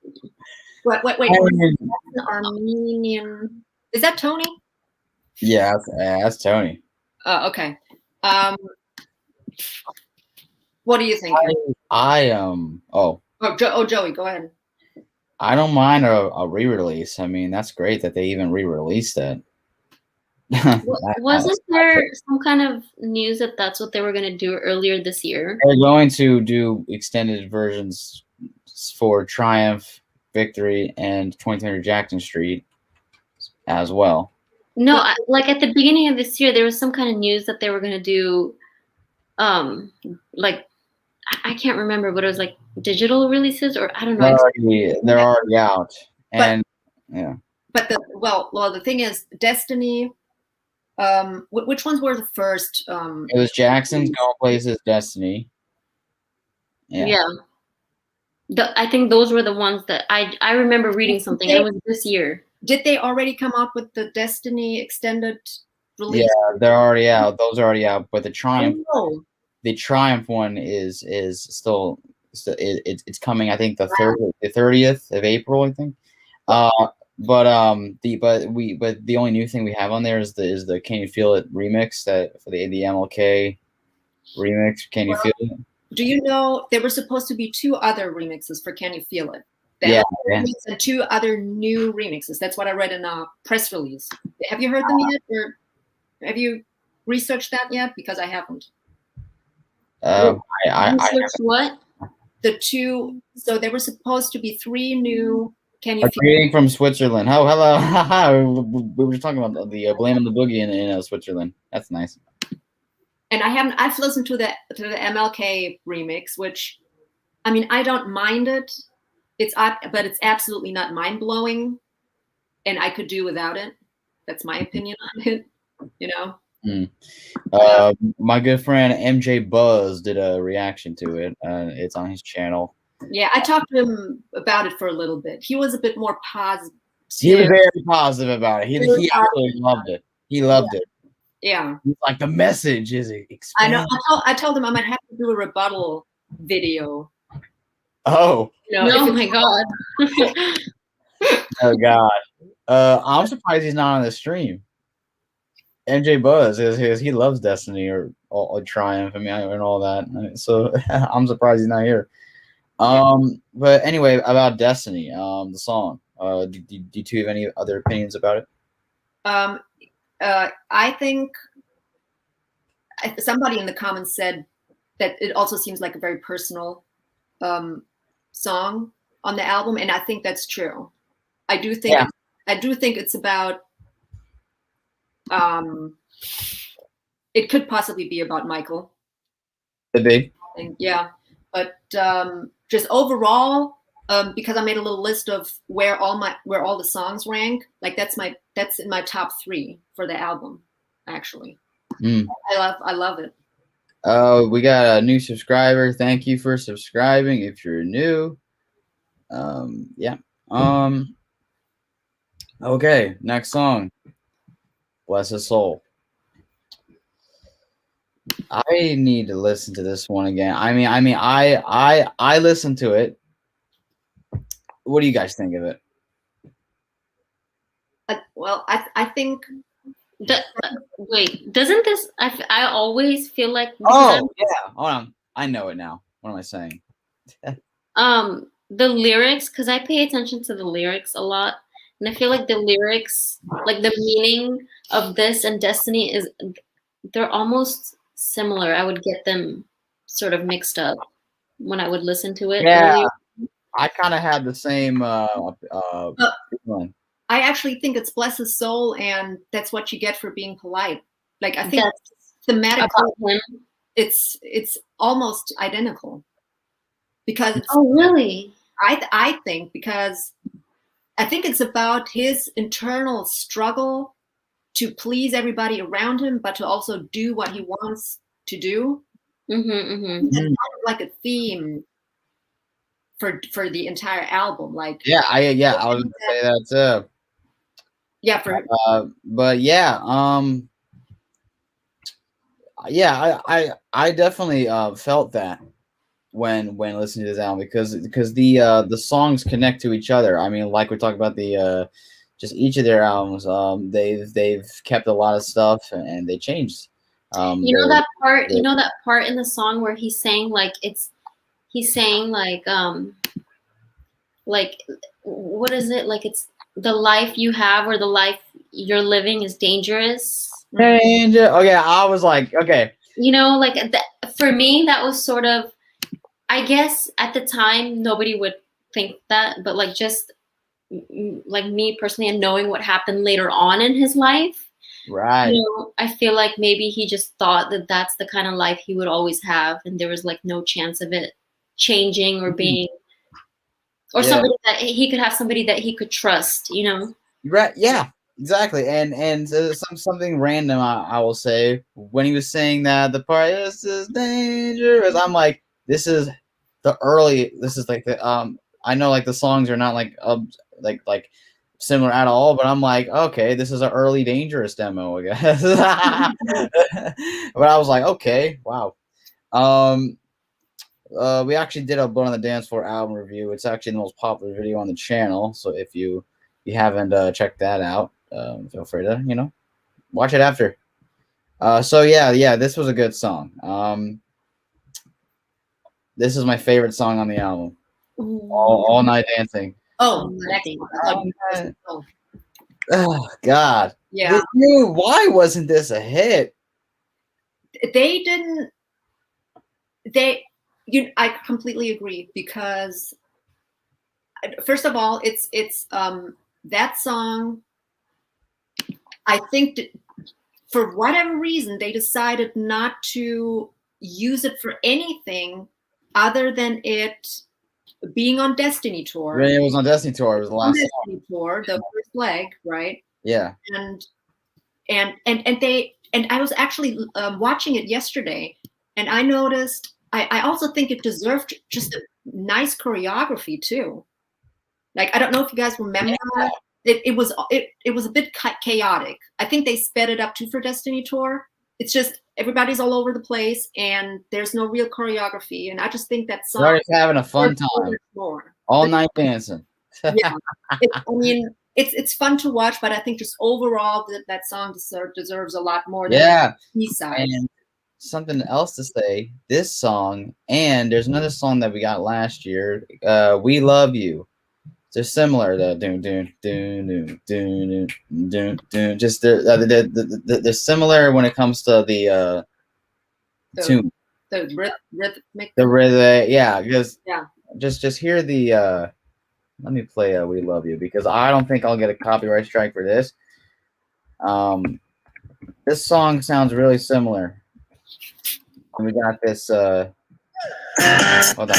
Speaker 2: Armenian. Is that Tony?
Speaker 1: Yeah, that's Tony.
Speaker 2: Okay. What do you think? Joey, go ahead.
Speaker 1: I don't mind a re-release. I mean, that's great that they even re-released it.
Speaker 3: Wasn't there some kind of news that that's what they were going to do earlier this year?
Speaker 1: They're going to do extended versions for Triumph, Victory, and 2300 Jackson Street as well.
Speaker 3: No, like at the beginning of this year, there was some kind of news that they were going to do, like, I can't remember, but it was like digital releases, or I don't know.
Speaker 1: They're already out, and yeah.
Speaker 2: But the thing is, Destiny. Which ones were the first?
Speaker 1: It was Jackson's Going Places, Destiny.
Speaker 3: Yeah. I think those were the ones that I remember reading something. It was this year.
Speaker 2: Did they already come up with the Destiny extended release?
Speaker 1: Yeah, they're already out. Those are already out. But the Triumph one is still it's coming. I think the 30th of April. I think. But the only new thing we have on there is the Can You Feel It remix for the MLK remix. Can You Feel It?
Speaker 2: Do you know there were supposed to be 2 other remixes for Can You Feel It? The
Speaker 1: Yeah,
Speaker 2: MLK remix and 2 other new remixes. That's what I read in a press release. Have you heard them yet, or have you researched that yet? Because I haven't.
Speaker 1: I
Speaker 3: Research what?
Speaker 2: The 2. So there were supposed to be 3 new. Can you
Speaker 1: are creating from Switzerland? Oh, hello. We were talking about the blaming the boogie in Switzerland. That's nice.
Speaker 2: And I've listened to the MLK remix, which, I mean, I don't mind it. But it's absolutely not mind blowing, and I could do without it. That's my opinion on it. You know.
Speaker 1: My good friend MJ Buzz did a reaction to it. It's on his channel.
Speaker 2: Yeah, I talked to him about it for a little bit. He was a bit more positive.
Speaker 1: He was very positive about it. He absolutely loved it. He loved it.
Speaker 2: Yeah.
Speaker 1: He's like, the message is
Speaker 2: I know.
Speaker 1: expanded.
Speaker 2: I told him I might have to do a rebuttal video.
Speaker 1: Oh.
Speaker 3: Oh my God.
Speaker 1: Oh God. I'm surprised he's not on the stream. MJ Buzz he loves Destiny or Triumph, I mean, and all that. So I'm surprised he's not here. But anyway, about Destiny, the song. Do you two have any other opinions about it?
Speaker 2: I think somebody in the comments said that it also seems like a very personal song on the album, and I think that's true. I do think it's about. It could possibly be about Michael.
Speaker 1: Could be.
Speaker 2: Yeah, but just overall, because I made a little list of where all the songs rank. Like that's in my top 3 for the album, actually. I love it.
Speaker 1: We got a new subscriber. Thank you for subscribing. If you're new, yeah. Okay, next song. Bless his soul. I need to listen to this one again. I listened to it. What do you guys think of it?
Speaker 2: Well, I think.
Speaker 3: Wait, doesn't this? I always feel like.
Speaker 1: Oh yeah, hold on. I know it now. What am I saying?
Speaker 3: The lyrics, because I pay attention to the lyrics a lot, and I feel like the lyrics, like the meaning of this and Destiny they're almost similar. I would get them sort of mixed up when I would listen to it.
Speaker 1: Yeah,
Speaker 3: earlier.
Speaker 1: I kind of had the same feeling.
Speaker 2: I actually think it's bless his soul, and that's what you get for being polite. Like I think thematically, it's almost identical. Because
Speaker 3: really?
Speaker 2: I think because I think it's about his internal struggle to please everybody around him, but to also do what he wants to do.
Speaker 3: Mm-hmm.
Speaker 2: That's kind of like a theme for the entire album. Like
Speaker 1: I was gonna say that too.
Speaker 2: Yeah,
Speaker 1: but yeah, I definitely felt that when listening to this album because the songs connect to each other. I mean, like we talked about the just each of their albums, they've kept a lot of stuff and they changed.
Speaker 3: You know that part in the song where he's saying like what is it, like it's the life you have or the life you're living is dangerous.
Speaker 1: Danger. Oh yeah, I was like, okay.
Speaker 3: You know, like for me that was sort of, I guess at the time nobody would think that, but like just like me personally and knowing what happened later on in his life,
Speaker 1: right?
Speaker 3: You know, I feel like maybe he just thought that that's the kind of life he would always have, and there was like no chance of it changing or being, or somebody that he could have, somebody that he could trust. You know,
Speaker 1: right? Yeah, exactly. And something random. I will say when he was saying that the part this is dangerous, I'm like, this is the early. This is like the I know like the songs are not like like similar at all, but I'm like, okay, this is an early Dangerous demo, I guess. But I was like, okay, wow. We actually did a Blood on the Dance Floor album review. It's actually the most popular video on the channel, so if you haven't checked that out, feel free to watch it after. So yeah, this was a good song. This is my favorite song on the album. All Night Dancing.
Speaker 2: Oh,
Speaker 3: Oh,
Speaker 2: next one. I thought you were saying, oh.
Speaker 1: Oh God.
Speaker 2: Yeah.
Speaker 1: Why wasn't this a hit?
Speaker 2: They didn't. I completely agree, because first of all, it's that song. I think that for whatever reason they decided not to use it for anything other than it being on Destiny Tour.
Speaker 1: It was on Destiny Tour. It was the last song.
Speaker 2: Destiny Tour, the first leg, right?
Speaker 1: Yeah.
Speaker 2: And I was actually watching it yesterday, and I noticed. I also think it deserved just a nice choreography too. Like, I don't know if you guys remember.
Speaker 1: Yeah.
Speaker 2: It was a bit chaotic. I think they sped it up too for Destiny Tour. It's just everybody's all over the place and there's no real choreography. And I just think that song.
Speaker 1: Everybody's having a fun time. All Night Dancing.
Speaker 2: Yeah, it's fun to watch, but I think just overall that song deserves a lot more.
Speaker 1: Yeah.
Speaker 2: B-side.
Speaker 1: And something else to say, this song, and there's another song that we got last year, We Love You. They're similar, though. Just they're similar when it comes to the tune.
Speaker 2: The rhythmic.
Speaker 1: The rhythm, yeah. Because
Speaker 2: yeah.
Speaker 1: Just hear the. Let me play "We Love You" because I don't think I'll get a copyright strike for this. This song sounds really similar. And we got this. Hold on.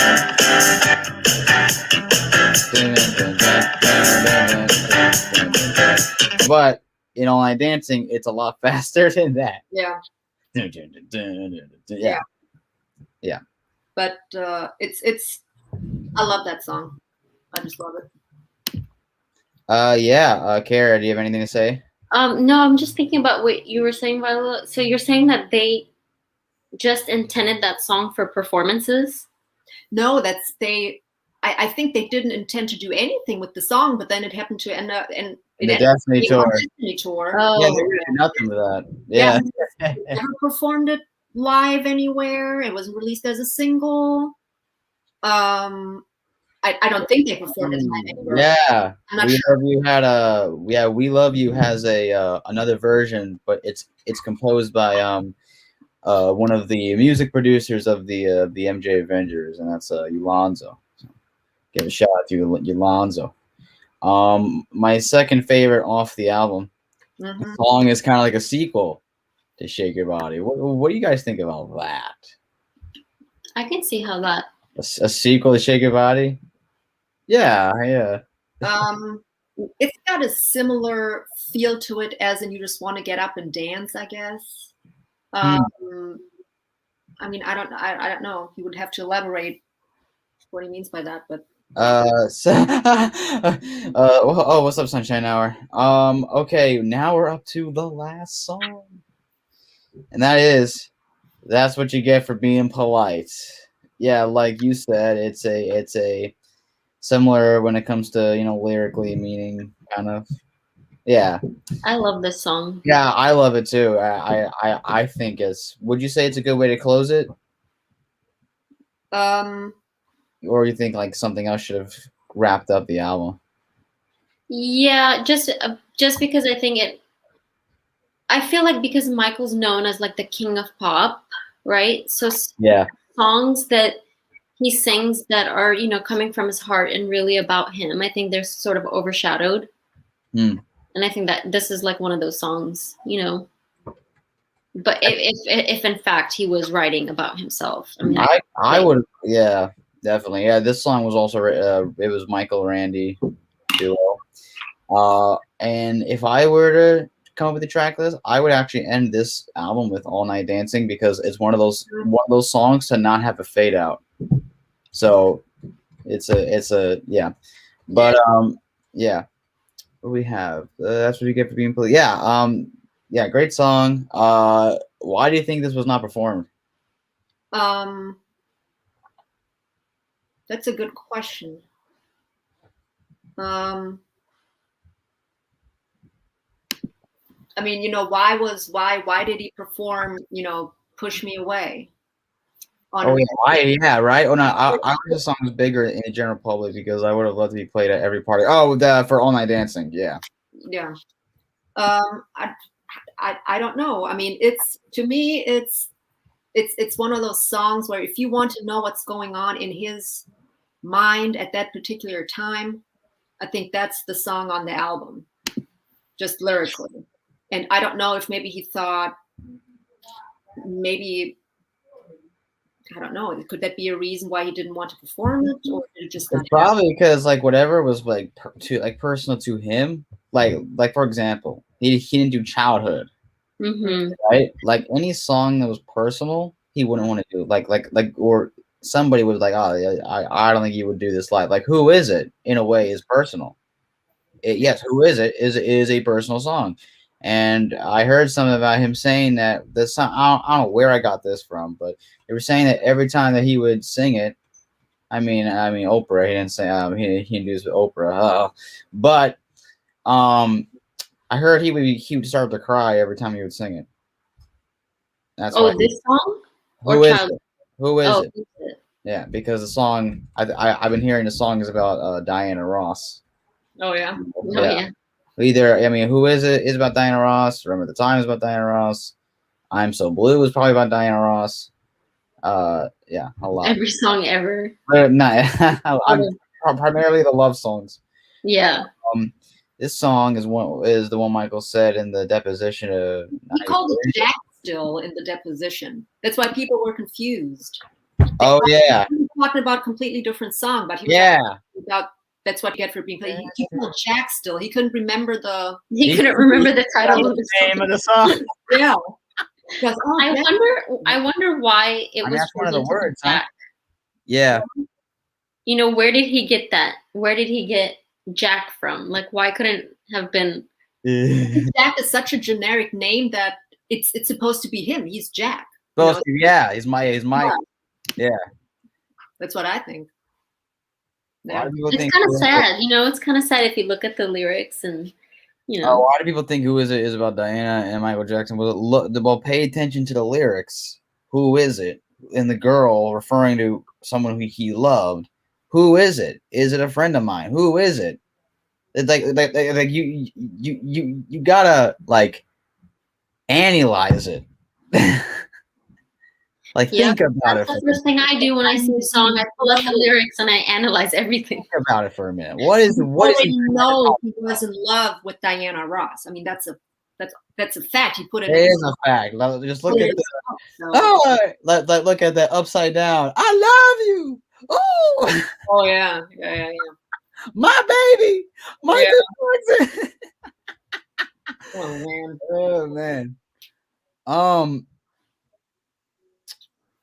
Speaker 1: But in All Night Dancing, it's a lot faster than that.
Speaker 2: Yeah.
Speaker 1: Yeah. Yeah.
Speaker 2: But it's. I love that song. I just love it.
Speaker 1: Yeah. Kara, do you have anything to say?
Speaker 3: No, I'm just thinking about what you were saying, Viola. So you're saying that they just intended that song for performances?
Speaker 2: No, I think they didn't intend to do anything with the song, but then it happened to end up in
Speaker 1: the Destiny Tour.
Speaker 2: Destiny Tour.
Speaker 3: Oh,
Speaker 1: yeah, they did nothing with that. Yeah.
Speaker 2: Never performed it live anywhere. It was released as a single. I don't think they performed it live anywhere.
Speaker 1: Yeah,
Speaker 2: I'm not sure.
Speaker 1: We Love You has a another version, but it's composed by one of the music producers of the MJ Avengers, and that's Yolonzo. So give a shout out to Yolonzo. My second favorite off the album, the song is kind of like a sequel to Shake Your Body. What do you guys think about that?
Speaker 3: I can see how that.
Speaker 1: A sequel to Shake Your Body? Yeah.
Speaker 2: It's got a similar feel to it as in you just want to get up and dance, I guess. I mean, I don't know. He would have to elaborate what he means by that, but.
Speaker 1: What's up, Sunshine Hour? Okay, now we're up to the last song, and That's What You Get for Being Polite. Yeah, like you said, it's a similar when it comes to lyrically meaning kind of. Yeah,
Speaker 3: I love this song.
Speaker 1: Yeah, I love it too. I think would you say it's a good way to close it? Or you think like something else should have wrapped up the album?
Speaker 3: Yeah, just because I think I feel like because Michael's known as like the king of pop, right? So
Speaker 1: yeah,
Speaker 3: songs that he sings that are coming from his heart and really about him, I think they're sort of overshadowed. And I think that this is like one of those songs, But if in fact he was writing about himself, I mean,
Speaker 1: I would, yeah, definitely, yeah. This song was also it was Michael Randy duo, and if I were to come up with the track list, I would actually end this album with All Night Dancing because it's one of those songs to not have a fade out. So it's a yeah, but yeah. What we have? That's What You Get for Being Polite. Yeah, yeah, great song. Why do you think this was not performed?
Speaker 2: That's a good question. I mean, why did he perform, Push Me Away? on
Speaker 1: Oh yeah, right. Oh no, I wish the song was bigger in the general public because I would have loved to be played at every party. Oh, for all night dancing. Yeah.
Speaker 2: Yeah. I don't know. I mean, to me, it's one of those songs where if you want to know what's going on in his mind at that particular time, I think that's the song on the album, just lyrically. And I don't know if maybe he thought, maybe, I don't know, could that be a reason why he didn't want to perform it, or did it just not
Speaker 1: It's probably because like whatever was like personal to him, like for example, he didn't do Childhood, right? Like any song that was personal, he wouldn't want to do. Or somebody was like, oh, yeah, I don't think he would do this live. Like Who Is It? In a way, is personal. Yes, Who Is It? Is a personal song. And I heard something about him saying that the song. I don't know where I got this from, but they were saying that every time that he would sing it. I mean, Oprah. He didn't say he didn't do this with Oprah, but I heard he would start to cry every time he would sing it. That's why.
Speaker 3: This song
Speaker 1: Who is it? Who is
Speaker 3: it?
Speaker 1: Yeah, because the song I've been hearing the song is about Diana Ross.
Speaker 2: Oh yeah.
Speaker 3: Yeah.
Speaker 1: Either Who Is It is about Diana Ross. Remember the Time is about Diana Ross. I'm So Blue is probably about Diana Ross. Yeah, a lot.
Speaker 3: Every song ever.
Speaker 1: I'm primarily the love songs.
Speaker 3: Yeah.
Speaker 1: This song is the one Michael said in the deposition of.
Speaker 2: He called it Jack still in the deposition. That's why people were confused.
Speaker 1: Oh yeah.
Speaker 2: He was talking about a completely different song, but he was about that's what you get for being played. He called Jack still. He couldn't remember
Speaker 3: He couldn't remember the title of the
Speaker 1: name of the song.
Speaker 2: Yeah.
Speaker 3: Because, I wonder why it was
Speaker 1: one of the words. Jack. Huh? Yeah.
Speaker 3: You know, where did he get that? Where did he get Jack from? Like, why couldn't have been?
Speaker 2: Jack is such a generic name that it's supposed to be him. He's Jack.
Speaker 1: He's my. Yeah.
Speaker 2: That's what I think.
Speaker 3: Yeah. It's kind of sad, it's kind of sad if you look at the lyrics and,
Speaker 1: why do people think Who Is It is about Diana and Michael Jackson? Well, pay attention to the lyrics. Who is it? And the girl referring to someone who he loved. Who is it? Is it a friend of mine? Who is it? It's like you gotta like analyze it. Think about it.
Speaker 3: That's the first thing I do when I see a song. I pull up the lyrics and I analyze everything.
Speaker 1: Think about it for a minute. What is he
Speaker 2: was in love with Diana Ross. I mean, that's a fact. He put it.
Speaker 1: It is a fact. Just look at look at that upside down. I love you. Oh.
Speaker 2: Oh yeah.
Speaker 1: My baby.
Speaker 2: Oh
Speaker 1: man.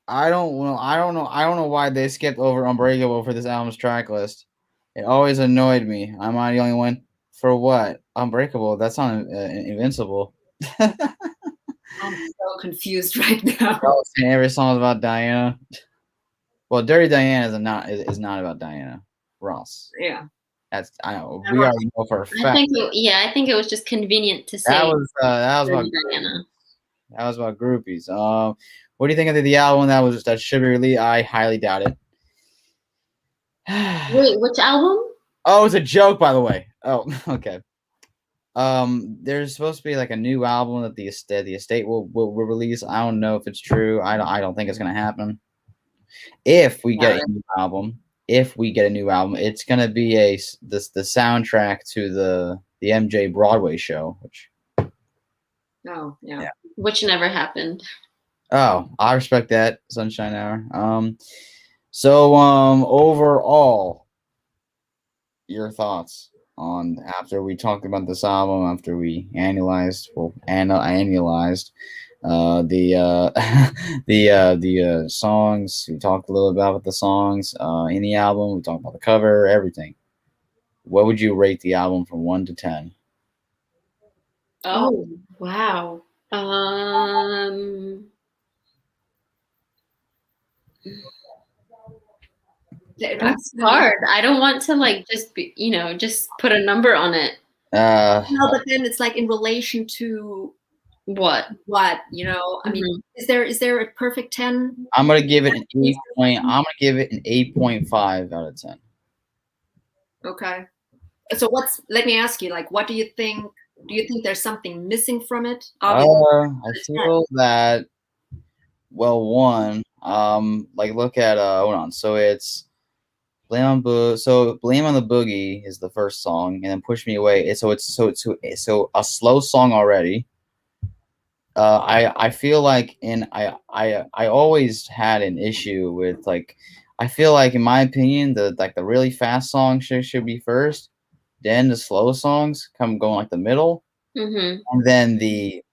Speaker 1: I don't know why they skipped over Unbreakable for this album's track list. It always annoyed me. Am I the only one? For what? Unbreakable? That's not Invincible.
Speaker 2: I'm so confused right now.
Speaker 1: Every song is about Diana. Well, Dirty Diana is not about Diana Ross.
Speaker 2: Yeah.
Speaker 1: I know. We already know for a fact.
Speaker 3: I think it was just convenient to say
Speaker 1: that was about
Speaker 3: Diana.
Speaker 1: That was about groupies. What do you think of the album that should be released? I highly doubt it.
Speaker 3: Wait, which album?
Speaker 1: Oh, it's a joke, by the way. Oh, okay. There's supposed to be like a new album that the estate will release. I don't know if it's true. I don't think it's gonna happen. If we get a new album, it's gonna be the soundtrack to the MJ Broadway show, which.
Speaker 2: Oh yeah.
Speaker 3: Which never happened.
Speaker 1: Oh, I respect that, Sunshine Hour. So overall, your thoughts on after we talked about this album, after we analyzed the songs. We talked a little about the songs in the album. We talked about the cover, everything. What would you rate the album from 1 to 10?
Speaker 3: Oh wow. That's hard. I don't want to just put a number on it.
Speaker 2: No, but then it's like in relation to
Speaker 3: What?
Speaker 2: I mean, is there a perfect 10?
Speaker 1: I'm gonna give it an 8 point. I'm gonna give it an 8.5 out of 10.
Speaker 2: Okay. So let me ask you, like, what do you think? Do you think there's something missing from it?
Speaker 1: I feel that, well, one, like look at hold on. So it's Blame on the Boogie is the first song, and then Push Me Away. So it's a slow song already. I feel like I always had an issue with, like, I feel like, in my opinion, the really fast songs should be first, then the slow songs come going like the middle, and then it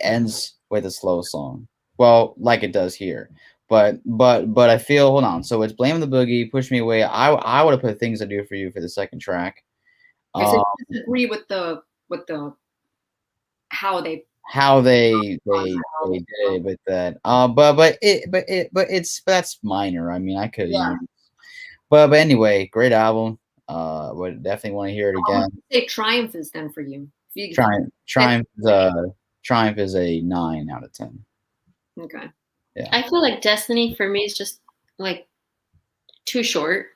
Speaker 1: ends with a slow song. Well, like it does here. But I feel, hold on. So it's Blame the Boogie, Push Me Away. I would have put Things I Do for You for the second track.
Speaker 2: I disagree with the how they
Speaker 1: did it with that. But that's minor. I mean, I could even. But anyway, great album. Would definitely want to hear it again.
Speaker 2: Say Triumph is then for you.
Speaker 1: Triumph is a 9 out of 10.
Speaker 2: Okay.
Speaker 1: Yeah.
Speaker 3: I feel like Destiny for me is just like too short.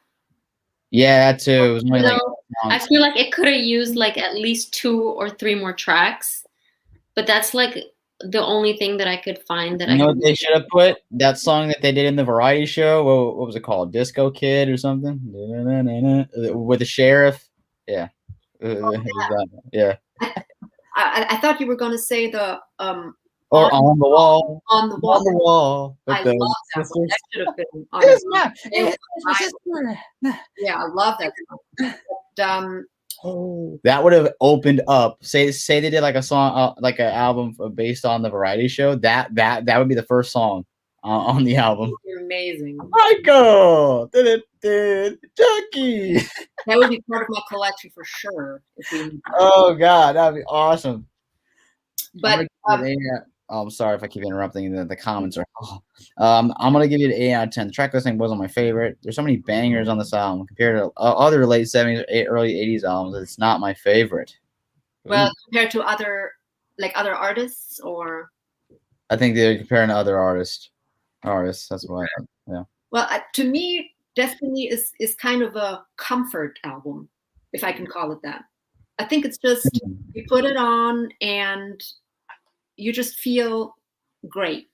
Speaker 1: Yeah, that too. It was only
Speaker 3: I feel like it could have used like at least 2 or 3 more tracks, but that's like the only thing that I could find that
Speaker 1: what they should have put? That song that they did in the variety show. What was it called? Disco Kid or something? With the sheriff. Yeah. Yeah.
Speaker 2: I thought you were going to say the
Speaker 1: or on the wall.
Speaker 2: On the wall.
Speaker 1: On the wall.
Speaker 2: I love that one. That should have been on yeah, I love that song.
Speaker 1: That would have opened up. Say they did like a song, like an album based on the variety show. That would be the first song on the album.
Speaker 2: You're amazing,
Speaker 1: Michael. Chucky.
Speaker 2: That would be part of my collection for sure.
Speaker 1: Oh God, that'd be awesome.
Speaker 2: But
Speaker 1: I'm sorry if I keep interrupting. The comments are. I'm gonna give you an 8 out of 10. The track listing wasn't my favorite. There's so many bangers on this album compared to other late 70s, early 80s albums. It's not my favorite.
Speaker 2: Well, compared to other artists, or
Speaker 1: I think they're comparing to other artists. That's why. Yeah.
Speaker 2: Well, to me, Destiny is kind of a comfort album, if I can call it that. I think it's just you put it on and you just feel great,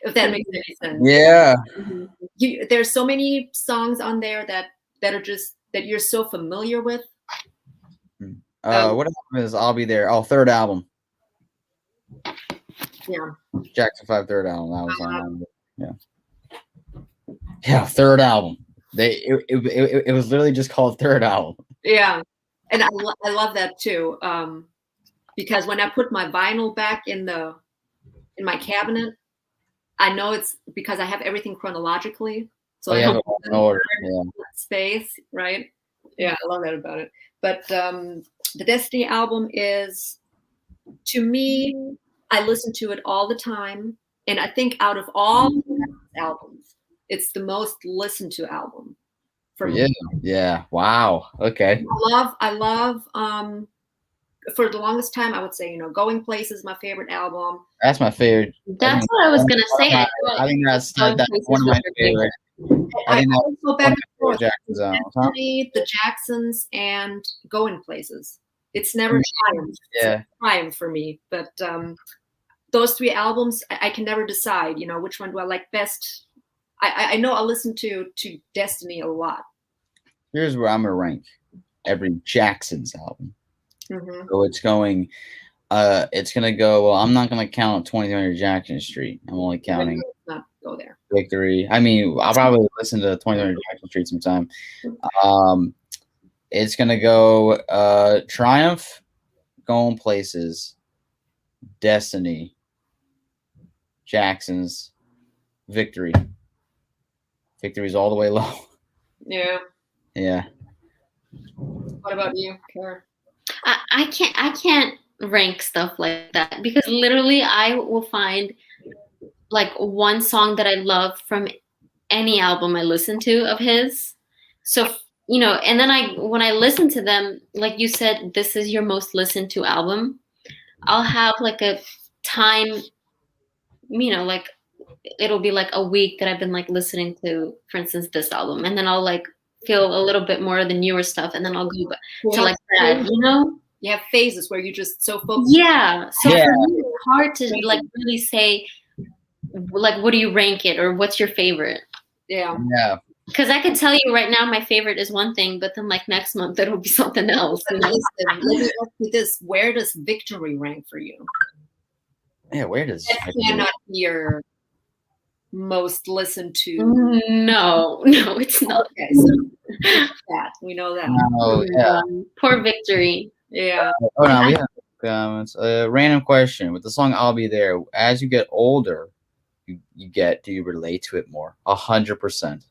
Speaker 2: if that makes any sense.
Speaker 1: Yeah.
Speaker 2: There's so many songs on there that are just that you're so familiar with.
Speaker 1: What album is I'll Be There? Oh, third album.
Speaker 2: Yeah.
Speaker 1: Jackson 5 third album. That was on. Yeah, third album. It was literally just called third album.
Speaker 2: Yeah, and I love that too. Because when I put my vinyl back in my cabinet, I know it's because I have everything chronologically. So I have
Speaker 1: order.
Speaker 2: Space, right? Yeah, I love that about it. But the Destiny album is, to me, I listen to it all the time, and I think out of all albums, it's the most listened to album for me.
Speaker 1: Yeah. Wow. Okay.
Speaker 2: I love for the longest time, I would say, Going Places, my favorite album.
Speaker 1: That's my favorite.
Speaker 3: That's what I was gonna say.
Speaker 1: I think that's one of my favorite. I think that's
Speaker 2: go back and forth.
Speaker 1: Destiny,
Speaker 2: the Jacksons, and Going Places. It's never Triumph.
Speaker 1: Yeah,
Speaker 2: Triumph for me. But those 3 albums, I can never decide. Which one do I like best? I know I listen to Destiny a lot.
Speaker 1: Here's where I'm gonna rank every Jackson's album.
Speaker 2: Mm-hmm.
Speaker 1: So it's going. It's gonna go. Well, I'm not gonna count 2300 Jackson Street. I'm only counting.
Speaker 2: Not go there.
Speaker 1: Victory. I mean, I'll probably listen to 2300 Jackson Street sometime. It's gonna go Triumph, Going Places, Destiny, Jackson's, Victory. Victory's all the way low.
Speaker 2: Yeah.
Speaker 1: Yeah.
Speaker 2: What about you, Kara?
Speaker 3: I can't rank stuff like that, because literally I will find like one song that I love from any album I listen to of his. So, and then when I listen to them, like you said, this is your most listened to album. I'll have like a time, like it'll be like a week that I've been like listening to, for instance, this album, and then I'll like feel a little bit more of the newer stuff, and then I'll go back to like that,
Speaker 2: You have phases where you just so focused.
Speaker 3: Yeah. So for me, it's hard to like really say, like, what do you rank it, or what's your favorite?
Speaker 2: Yeah.
Speaker 3: Because I can tell you right now, my favorite is one thing, but then like next month it'll be something else.
Speaker 2: Listen, let me ask you this: where does Victory rank for you?
Speaker 1: Yeah, where does
Speaker 2: that cannot be your most listened to?
Speaker 3: No, it's not.
Speaker 2: Okay, so that we know that.
Speaker 1: Oh yeah.
Speaker 3: Poor Victory.
Speaker 2: Yeah.
Speaker 1: Oh no, we have comments. Random question: with the song "I'll Be There," as you get older, do you relate to it more? 100%.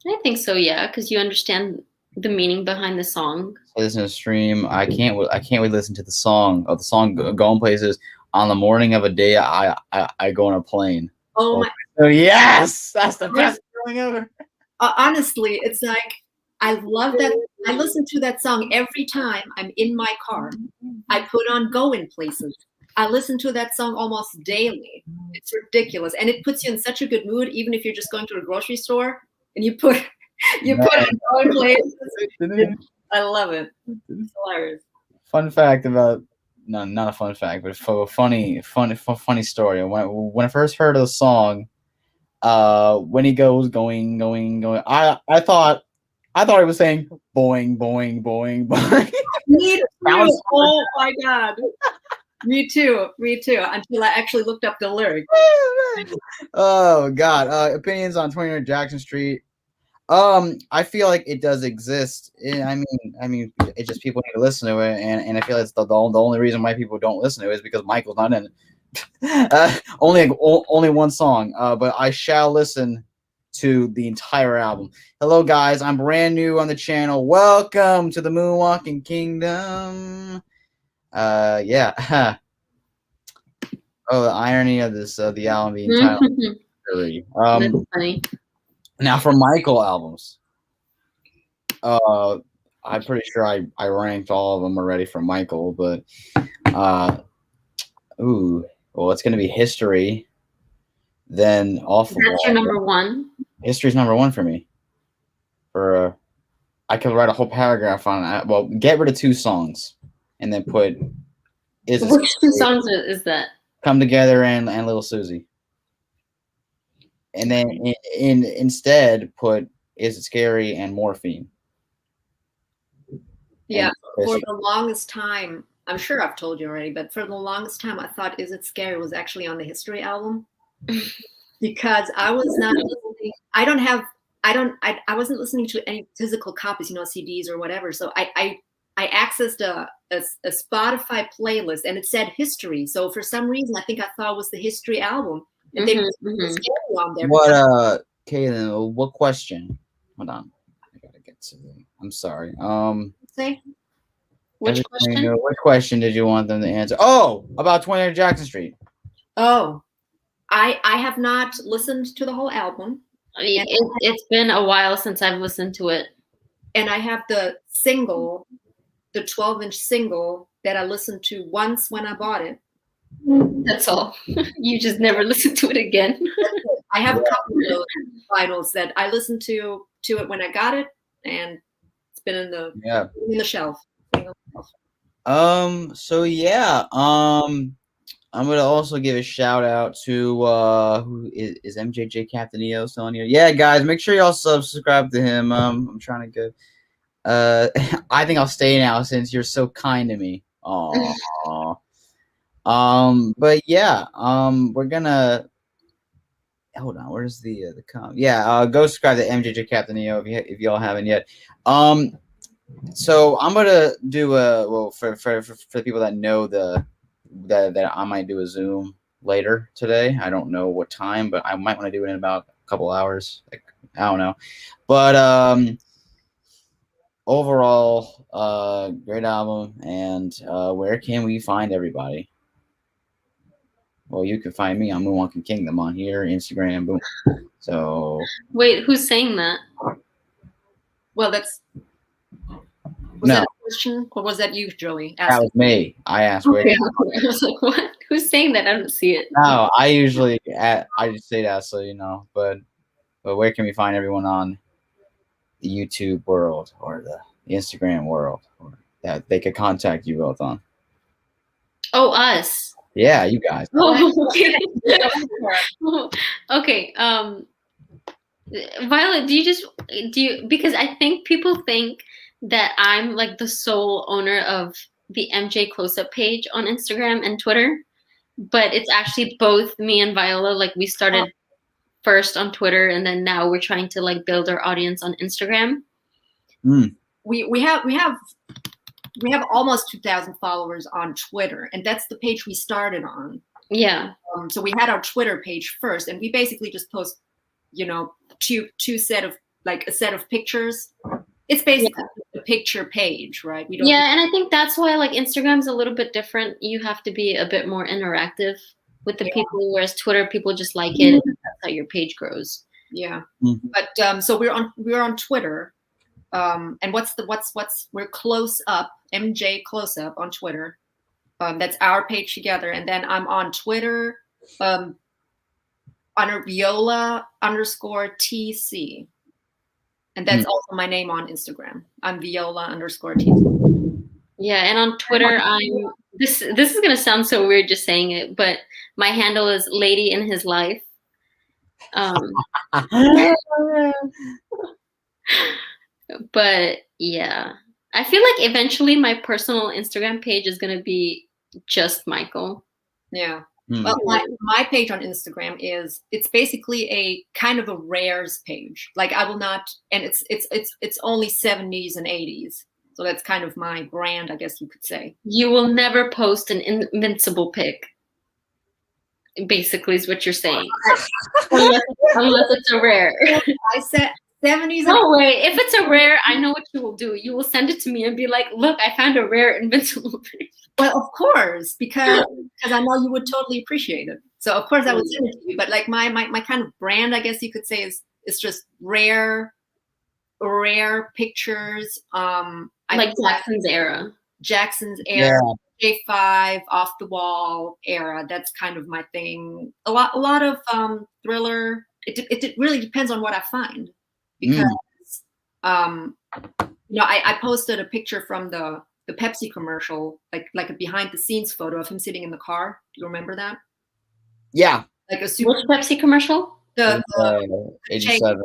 Speaker 3: I think so, yeah, because you understand the meaning behind the song.
Speaker 1: Listen to stream. I can't wait to listen to the song "Going Places" on the morning of a day I go on a plane.
Speaker 2: Oh my!
Speaker 1: Oh yes, that's the best feeling ever.
Speaker 2: Honestly, it's like I love that. I listen to that song every time I'm in my car. I put on "Going Places." I listen to that song almost daily. It's ridiculous, and it puts you in such a good mood, even if you're just going to a grocery store and you put on "Going Places." I love it. It's hilarious.
Speaker 1: Fun fact about not a fun fact, but a funny story. When I first heard of the song, when he goes going, I thought he was saying boing, boing, boing, boing.
Speaker 2: Me too. Oh my god. Me too. Until I actually looked up the lyrics.
Speaker 1: Oh god. Opinions on 29 Jackson Street. I feel like it does exist. I mean, it's just people need to listen to it, and I feel it's the only reason why people don't listen to it is because Michael's not in it. Only one song. But I shall listen to the entire album. Hello, guys. I'm brand new on the channel. Welcome to the Moonwalking Kingdom. Yeah. Oh, the irony of this, the album being titled.
Speaker 3: That's funny.
Speaker 1: Now for Michael albums, I'm pretty sure I ranked all of them already for Michael, but well, it's gonna be History. Then Awful.
Speaker 3: That's your number one.
Speaker 1: History's number one for me. For I could write a whole paragraph on that. Well, get rid of 2 songs, and then put.
Speaker 3: Which 2 songs is that?
Speaker 1: Come Together and Little Susie. And then instead put Is It Scary and Morphine.
Speaker 2: Yeah, for the longest time, I'm sure I've told you already, but for the longest time I thought Is It Scary was actually on the History album. Because I was not listening. I wasn't listening to any physical copies, CDs or whatever. So I accessed a Spotify playlist and it said History. So for some reason I think I thought it was the History album. And they put Scary on there.
Speaker 1: What Kaylin, what question? Hold on. I gotta get to I'm sorry.
Speaker 2: Say which question?
Speaker 1: What question did you want them to answer? Oh, about 29 Jackson Street.
Speaker 2: Oh. I have not listened to the whole album.
Speaker 3: It's been a while since I've listened to it.
Speaker 2: And I have the single, the 12-inch single that I listened to once when I bought it.
Speaker 3: That's all. You just never listened to it again.
Speaker 2: I have a couple of those vinyls that I listened to it when I got it, and it's been in the shelf.
Speaker 1: So yeah. I'm gonna also give a shout out to who is MJJ Captain EO still on here? Yeah, guys, make sure y'all subscribe to him. I'm trying to get. I think I'll stay now since you're so kind to me. Aww. But yeah, we're gonna hold on. Where's the comment? Yeah, go subscribe to MJJ Captain EO if y'all haven't yet. So I'm gonna do for the people that know that I might do a Zoom later today. I don't know what time, but I might want to do it in about a couple hours. I don't know, but overall, great album. And where can we find everybody? Well, you can find me on Moonwalking Kingdom on here, Instagram, boom. So
Speaker 3: wait, who's saying that?
Speaker 2: Well, that's
Speaker 1: no.
Speaker 2: question, or was that you, Joey?
Speaker 1: That was me. I asked where.
Speaker 3: Okay. I was like, what? Who's saying that? I don't see it.
Speaker 1: No, I usually I just say that so you know. But where can we find everyone on the YouTube world or the Instagram world, or that they could contact you both on?
Speaker 3: Oh, us.
Speaker 1: Yeah, you guys.
Speaker 3: Oh, okay. Okay. Violet, do you because I think people think that I'm like the sole owner of the MJ Close-Up page on Instagram and Twitter, but it's actually both me and Viola. Like we started first on Twitter, and then now we're trying to like build our audience on Instagram.
Speaker 2: We have almost 2,000 followers on Twitter, and that's the page we started on.
Speaker 3: Yeah.
Speaker 2: So we had our Twitter page first, and we basically just post, you know, two set of like a set of pictures. It's basically a picture page, right? We don't.
Speaker 3: Yeah, and I think that's why like Instagram's a little bit different. You have to be a bit more interactive with the people, whereas Twitter, people just like it. And that's how your page grows.
Speaker 2: Yeah, but so we're on Twitter, and we're Close Up, MJ Close Up on Twitter. That's our page together, and then I'm on Twitter under Viola_TC, and that's also my name on Instagram. I'm Viola_TC.
Speaker 3: Yeah, and on Twitter, I'm this is gonna sound so weird just saying it, but my handle is Lady in His Life. But yeah, I feel like eventually my personal Instagram page is gonna be just Michael.
Speaker 2: Yeah. Well, my page on Instagram it's basically a kind of a rares page. Like I will not, and it's only 70s and 80s. So that's kind of my brand, I guess you could say.
Speaker 3: You will never post an invincible pic. Basically, is what you're saying. unless it's a rare.
Speaker 2: I said 70s.
Speaker 3: No way. If it's a rare, I know what you will do. You will send it to me and be like, "Look, I found a rare invincible pic."
Speaker 2: Well, of course, because I know you would totally appreciate it. So of course I would send it to you. But like my kind of brand, I guess you could say, is just rare pictures.
Speaker 3: Like Jackson's era.
Speaker 2: Yeah. J5 off the wall era. That's kind of my thing. A lot of thriller. It really depends on what I find, because you know, I posted a picture from the Pepsi commercial, like a behind the scenes photo of him sitting in the car. Do you remember that?
Speaker 1: Yeah.
Speaker 3: Like a super Which Pepsi commercial?
Speaker 2: The
Speaker 1: 87.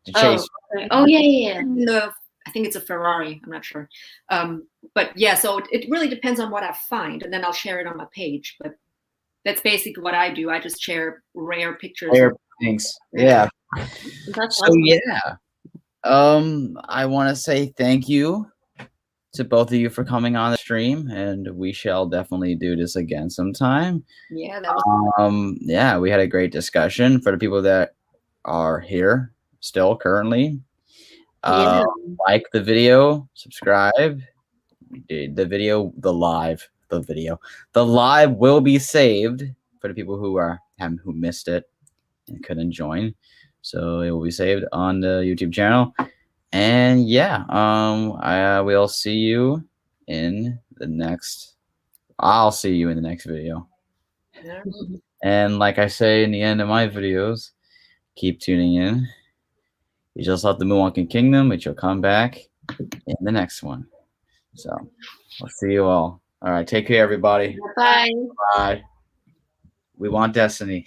Speaker 1: The
Speaker 3: Chase. Oh yeah.
Speaker 2: I think it's a Ferrari. I'm not sure. But yeah, so it really depends on what I find, and then I'll share it on my page. But that's basically what I do. I just share rare pictures.
Speaker 1: Rare things. Yeah.
Speaker 3: That's
Speaker 1: so yeah. I want to say thank you to both of you for coming on the stream, and we shall definitely do this again sometime.
Speaker 2: Yeah, that was
Speaker 1: yeah, we had a great discussion. For the people that are here still currently, like the video, subscribe. The live will be saved for the people who missed it and couldn't join, so it will be saved on the YouTube channel. And yeah, we'll see you in the next. I'll see you in the next video.
Speaker 2: Yeah.
Speaker 1: And like I say in the end of my videos, keep tuning in. You just left the Moonwalking Kingdom, but you'll come back in the next one. So I'll see you all. All right, take care, everybody.
Speaker 3: Bye.
Speaker 1: Bye. We want Destiny.